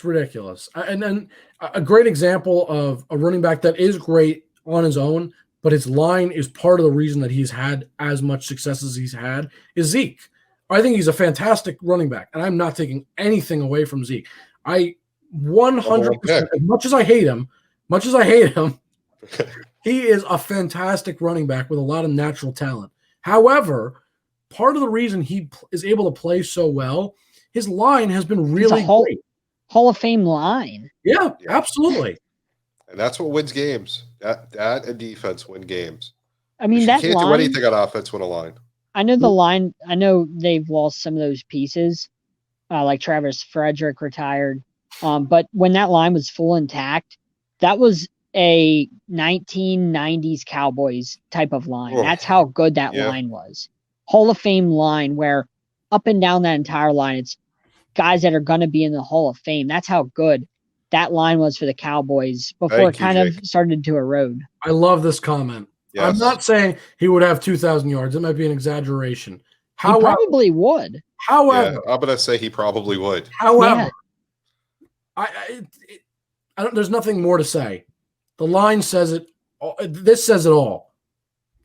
ridiculous. And then a great example of a running back that is great on his own, but his line is part of the reason that he's had as much success as he's had, is Zeke. I think he's a fantastic running back, and I'm not taking anything away from Zeke. I 100%, as much as I hate him, he is a fantastic running back with a lot of natural talent. However, part of the reason he is able to play so well, his line has been really great. Hall of Fame line. Yeah, absolutely. And that's what wins games. That and defense win games. I mean, that you can't do anything on offense with a line. I know the line. I know they've lost some of those pieces, like Travis Frederick retired. But when that line was full intact, that was a 1990s Cowboys type of line. Oh, that's how good that line was. Hall of Fame line, where up and down that entire line, it's guys that are going to be in the Hall of Fame. That's how good that line was for the Cowboys before it kind of started to erode. I love this comment. Yes. I'm not saying he would have 2,000 yards. It might be an exaggeration. He probably would. However, I'm going to say he probably would. However, I don't. There's nothing more to say. The line says it. This says it all.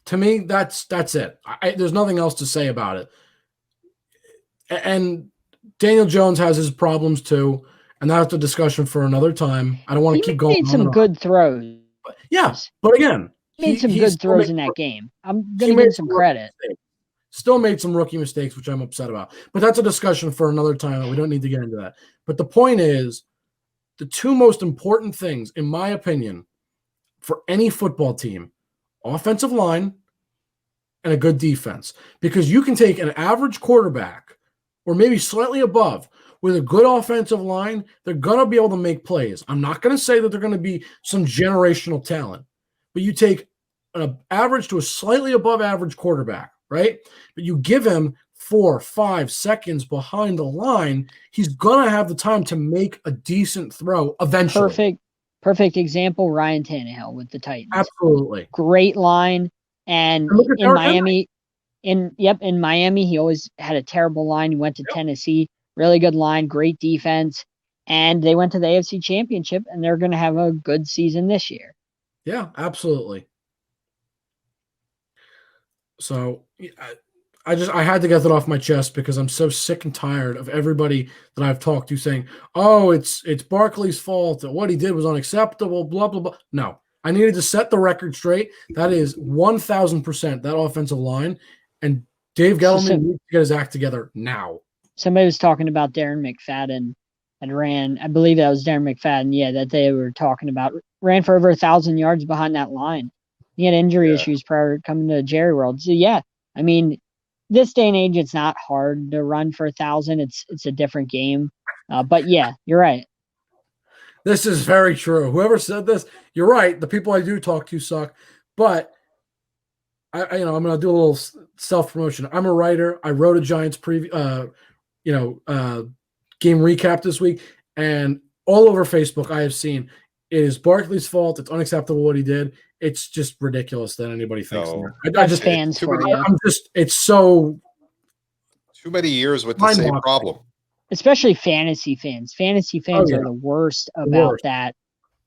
To me, that's it. There's nothing else to say about it. And Daniel Jones has his problems too, and that's a discussion for another time. I don't want to keep going. He made some good throws. But again, he made some good throws in that game. I'm going to give him some credit. Still made some rookie mistakes, which I'm upset about. But that's a discussion for another time. We don't need to get into that. But the point is, the two most important things, in my opinion, for any football team, offensive line and a good defense. Because you can take an average quarterback or maybe slightly above with a good offensive line, they're going to be able to make plays. I'm not going to say that they're going to be some generational talent, but you take an average to a slightly above average quarterback, right? But you give him 4 or 5 seconds behind the line, he's going to have the time to make a decent throw eventually. Perfect example, Ryan Tannehill with the Titans. Absolutely. Great line. And in Miami, he always had a terrible line. He went to Tennessee, really good line, great defense. And they went to the AFC Championship, and they're going to have a good season this year. Yeah, absolutely. So I had to get that off my chest because I'm so sick and tired of everybody that I've talked to saying, oh, it's Barkley's fault, that what he did was unacceptable, blah, blah, blah. No, I needed to set the record straight. That is 1,000% that offensive line. And Dave Gettleman needs to get his act together now. somebody was talking about Darren McFadden and ran. I believe that was Darren McFadden. Yeah, that they were talking about ran for over 1,000 yards behind that line. He had injury issues prior to coming to Jerry World. So yeah, I mean, this day and age, it's not hard to run for 1,000. It's a different game. But yeah, you're right. This is very true. Whoever said this, you're right. The people I do talk to suck, but I'm going to do a little self promotion. I'm a writer. I wrote a Giants game recap this week, and all over Facebook I have seen it is Barkley's fault. It's unacceptable what he did. It's just ridiculous that anybody thinks that. I just fans for you. It's so too many years with the same problem. Especially fantasy fans. Fantasy fans are the worst about that.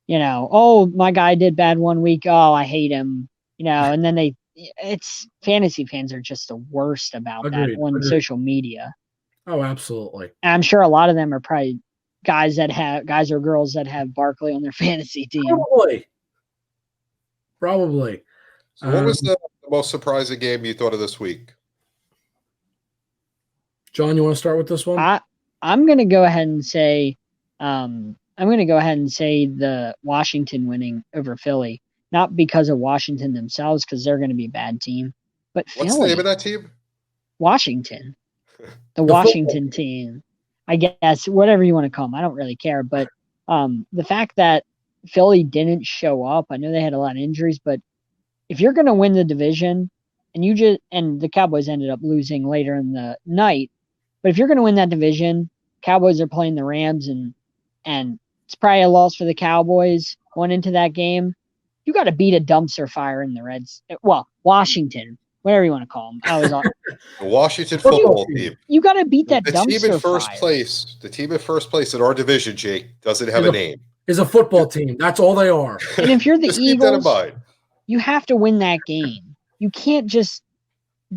My guy did bad one week. Oh, I hate him. And then it's fantasy fans are just the worst about that on social media. Oh, absolutely. And I'm sure a lot of them are probably guys or girls that have Barkley on their fantasy team. Probably. So what was the most surprising game you thought of this week? John, you want to start with this one? I'm going to go ahead and say the Washington winning over Philly, not because of Washington themselves, because they're going to be a bad team, but what's Philly, the name of that team? Washington, the Washington team, I guess, whatever you want to call them. I don't really care, but the fact that Philly didn't show up, I know they had a lot of injuries, but if you're going to win the division, and the Cowboys ended up losing later in the night, but if you're going to win that division, Cowboys are playing the Rams, and it's probably a loss for the Cowboys going into that game. You got to beat a dumpster fire in the Reds. Well, Washington, whatever you want to call them. The Washington football team. You got to beat that dumpster team in first fire. place. The team in first place in our division, Jake, doesn't have a name. Is a football team. That's all they are. And if you're the Just Eagles, keep that in mind. You have to win that game. You can't just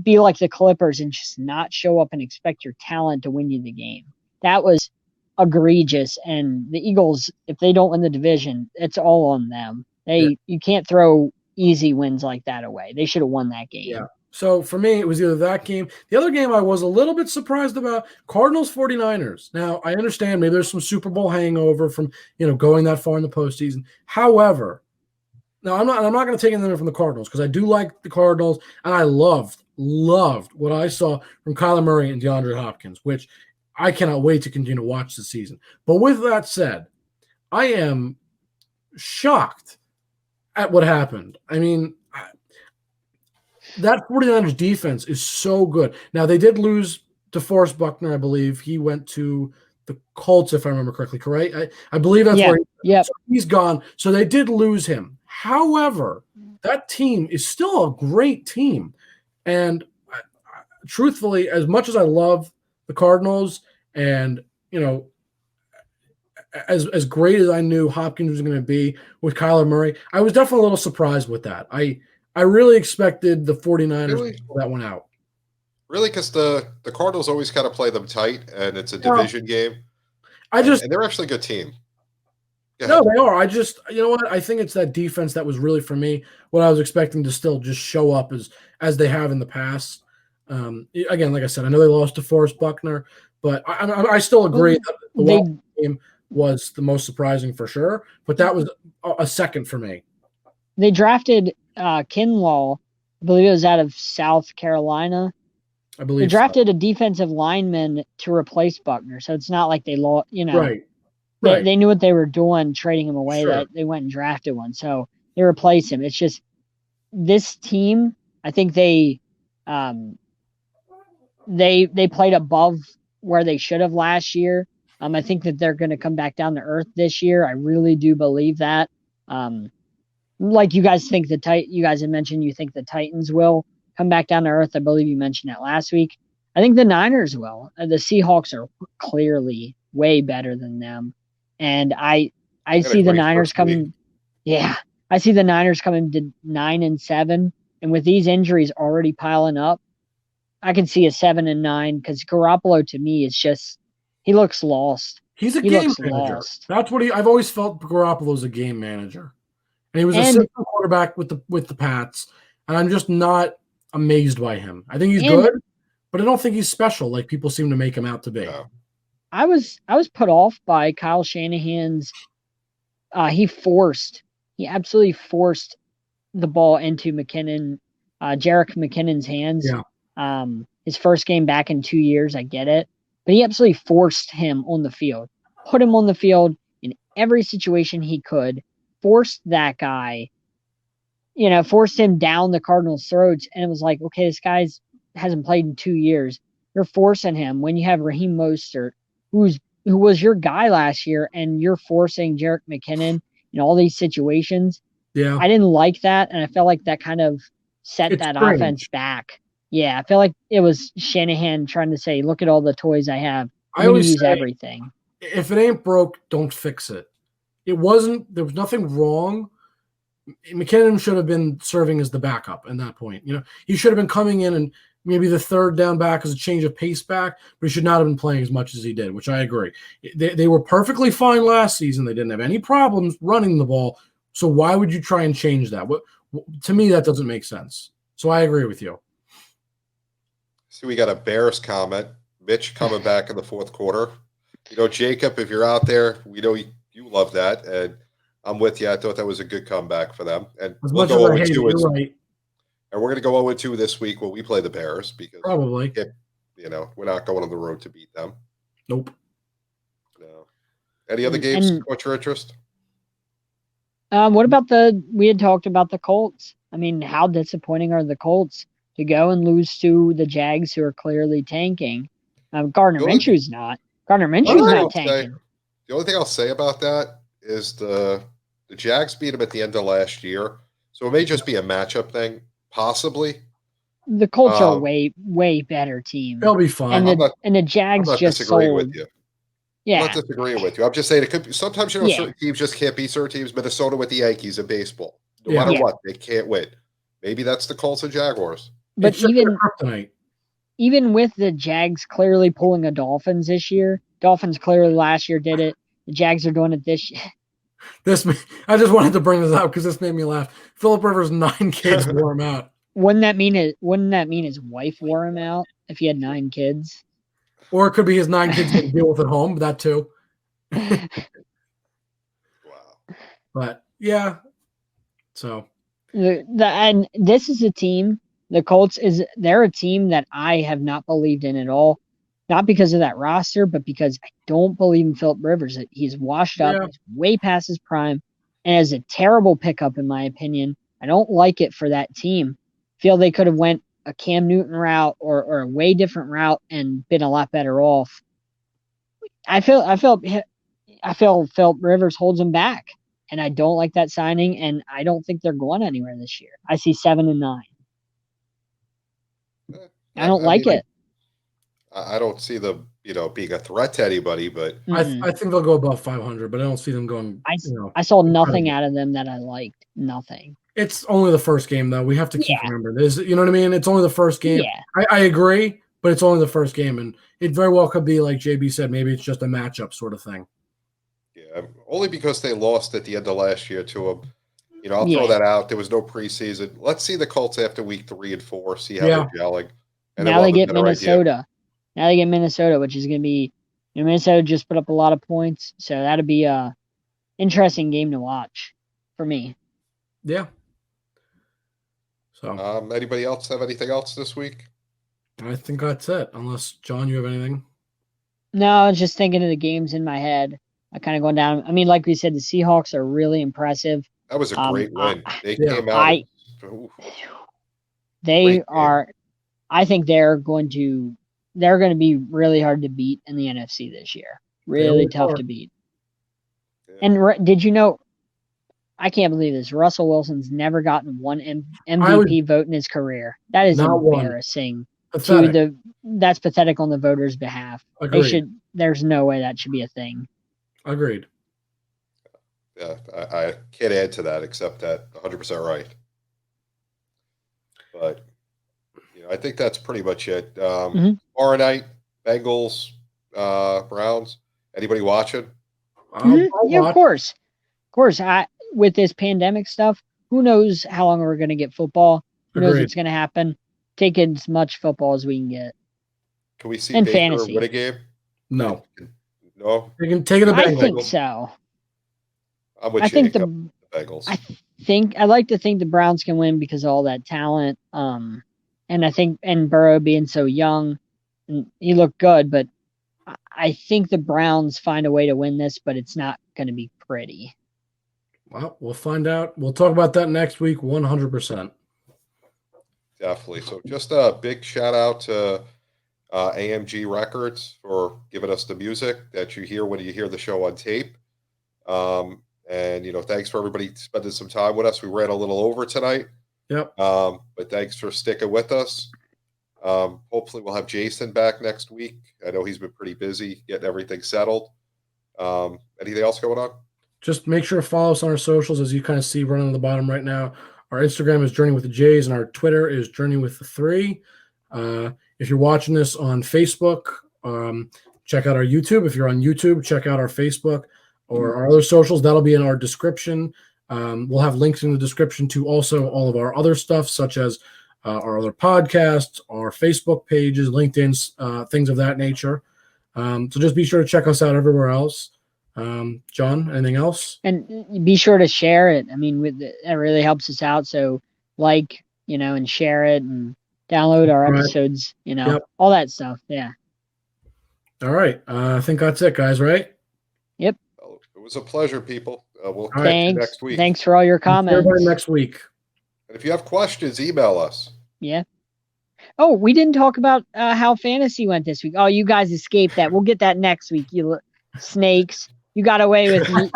be like the Clippers and just not show up and expect your talent to win you the game. That was egregious. And the Eagles, if they don't win the division, it's all on them. You can't throw easy wins like that away. They should have won that game. Yeah. So for me, it was either that game. The other game I was a little bit surprised about, Cardinals 49ers. Now, I understand maybe there's some Super Bowl hangover from, going that far in the postseason. However, now I'm not going to take anything from the Cardinals because I do like the Cardinals, and I loved what I saw from Kyler Murray and DeAndre Hopkins, which I cannot wait to continue to watch this season. But with that said, I am shocked at what happened. I mean, that 49ers defense is so good. Now, they did lose DeForest Buckner, I believe. He went to the Colts, if I remember correctly, correct? I believe that's where he's gone. So they did lose him. However, that team is still a great team. And truthfully, as much as I love the Cardinals and, as great as I knew Hopkins was going to be with Kyler Murray, I was definitely a little surprised with that. I really expected the 49ers to pull that one out. Really? Because the Cardinals always kind of play them tight, and it's a division game. And they're actually a good team. No, they are. You know what? I think it's that defense that was really, for me, what I was expecting to still just show up as they have in the past. Again, like I said, I know they lost to DeForest Buckner, but I still agree that the Washington game was the most surprising for sure, but that was a second for me. They drafted Kinlaw, I believe it was out of South Carolina. I believe they drafted a defensive lineman to replace Buckner, so it's not like they lost. Right. They knew what they were doing, trading him away. Sure. That they went and drafted one, so they replaced him. It's just this team. I think they played above where they should have last year. I think that they're going to come back down to earth this year. I really do believe that. Like you guys think you guys had mentioned you think the Titans will come back down to earth. I believe you mentioned that last week. I think the Niners will. The Seahawks are clearly way better than them. And I see the Niners coming. Yeah. I see the Niners coming to 9-7. And with these injuries already piling up, I can see a 7-9 because Garoppolo to me is just, he looks lost. He's a game manager. Lost. That's what I've always felt Garoppolo's a game manager. And he was a system quarterback with the Pats. And I'm just not amazed by him. I think he's good, but I don't think he's special like people seem to make him out to be. No. I was put off by Kyle Shanahan's. He absolutely forced the ball into Jerick McKinnon's hands. Yeah. His first game back in 2 years, I get it, but he absolutely forced him on the field, put him on the field in every situation he could, forced that guy, forced him down the Cardinals' throats, and it was like, okay, this guy's hasn't played in 2 years. You're forcing him when you have Raheem Mostert, who was your guy last year, and you're forcing Jerick McKinnon in all these situations. Yeah. I didn't like that, and I felt like that kind of set It's that strange. offense back. Yeah, I feel like it was Shanahan trying to say, look at all the toys I have. I I'm going to always use say, everything. if it ain't broke, don't fix it. There was nothing wrong. McKinnon should have been serving as the backup at that point. He should have been coming in and maybe the third down back as a change of pace back, but he should not have been playing as much as he did, which I agree. They were perfectly fine last season. They didn't have any problems running the ball. So why would you try and change that? To me, that doesn't make sense. So I agree with you. See, we got a Bears comment. Mitch coming back in the fourth quarter. Jacob, if you're out there, we know you love that, and I'm with you. I thought that was a good comeback for them. And As we'll much as go I 0 hate it, 2 you're right. And we're going to go 0-2 this week when we play the Bears because Probably. we're not going on the road to beat them. Nope. No. Any other games caught your interest? What about we had talked about the Colts. I mean, how disappointing are the Colts to go and lose to the Jags, who are clearly tanking? Gardner Minshew's not. Gardner Minshew's not tanking. The only thing I'll say about that is the Jags beat them at the end of last year, so it may just be a matchup thing, possibly. The Colts are a way, way better team. They'll be fine. And the Jags I'm not just disagreeing sold. with you. Yeah. I'm not disagreeing with you. I'm just saying it could be, sometimes certain teams just can't beat certain teams. Minnesota with the Yankees in baseball. No matter what, they can't win. Maybe that's the Colts and Jaguars. But even with the Jags clearly pulling a Dolphins this year, Dolphins clearly last year did it. The Jags are doing it this year. I just wanted to bring this up because this made me laugh. Phillip Rivers' 9 kids wore him out. Wouldn't that mean his wife wore him out if he had 9 kids? Or it could be his 9 kids to deal with at home, but that too. Wow. But yeah. So and this is a team, the Colts they're a team that I have not believed in at all. Not because of that roster, but because I don't believe in Phillip Rivers. He's washed up, he's way past his prime, and is a terrible pickup in my opinion. I don't like it for that team. Feel they could have went a Cam Newton route or a way different route and been a lot better off. I feel Phillip Rivers holds him back, and I don't like that signing, and I don't think they're going anywhere this year. I see 7-9. I don't like it. I don't see them, being a threat to anybody, but I think they'll go above 500, but I don't see them going. I saw nothing out of them that I liked. Nothing. It's only the first game, though. We have to keep remembering this. You know what I mean? It's only the first game. Yeah. I agree, but it's only the first game, and it very well could be like JB said. Maybe it's just a matchup sort of thing. Yeah, only because they lost at the end of last year to them. I'll throw that out. There was no preseason. Let's see the Colts after week 3 and 4. See how they're gelling. And now they get Minnesota. Idea. Now they get Minnesota, which is going to be, Minnesota just put up a lot of points, so that'll be a interesting game to watch for me. Yeah. So, anybody else have anything else this week? I think that's it. Unless John, you have anything? No, I was just thinking of the games in my head. I kind of going down. I mean, like we said, the Seahawks are really impressive. That was a great win. They came out. They are. I think they're going to be really hard to beat in the NFC this year. Really tough to beat. Yeah. And did you know? I can't believe this. Russell Wilson's never gotten one MVP vote in his career. That is embarrassing. That's pathetic on the voters' behalf. Agreed. There's no way that should be a thing. Agreed. Yeah, I can't add to that except that 100% right. But I think that's pretty much it. Tomorrow night, Bengals, Browns. Anybody watching? Yeah, of course. Of course. With this pandemic stuff, who knows how long we're going to get football? Who knows what's going to happen? Take as much football as we can get. Can we see In Baker fantasy. win a game? No, No, they can take it to the I Bengals. think so. I'm with I you. think Go with the Bengals. I like to think the Browns can win because of all that talent. And I think, and Burrow being so young, and he looked good, but I think the Browns find a way to win this, but it's not going to be pretty. Well, we'll find out. We'll talk about that next week. 100%. Definitely. So just a big shout out to AMG Records for giving us the music that you hear when you hear the show on tape. And thanks for everybody spending some time with us. We ran a little over tonight. Yep. But thanks for sticking with us. Hopefully we'll have Jason back next week. I know he's been pretty busy getting everything settled. Anything else going on? Just make sure to follow us on our socials, as you kind of see running on the bottom right now. Our Instagram is Journey with the J's, and our Twitter is Journey with the 3. If you're watching this on Facebook, check out our YouTube. If you're on YouTube, check out our Facebook or our other socials. That'll be in our description. We'll have links in the description to also all of our other stuff, such as our other podcasts, our Facebook pages, LinkedIn, things of that nature. So just be sure to check us out everywhere else. John, anything else? And be sure to share it. I mean, that really helps us out. So and share it and download our episodes, all that stuff. Yeah. All right. I think that's it, guys, right? Yep. Well, it was a pleasure, people. We'll catch you Thanks. next week. Thanks for all your comments. Everybody next week. And if you have questions, email us. Yeah. Oh, we didn't talk about how fantasy went this week. Oh, you guys escaped that. We'll get that next week. You snakes. You got away with me.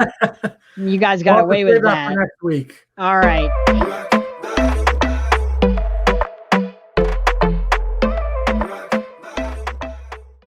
You guys got away with that. For next week. All right.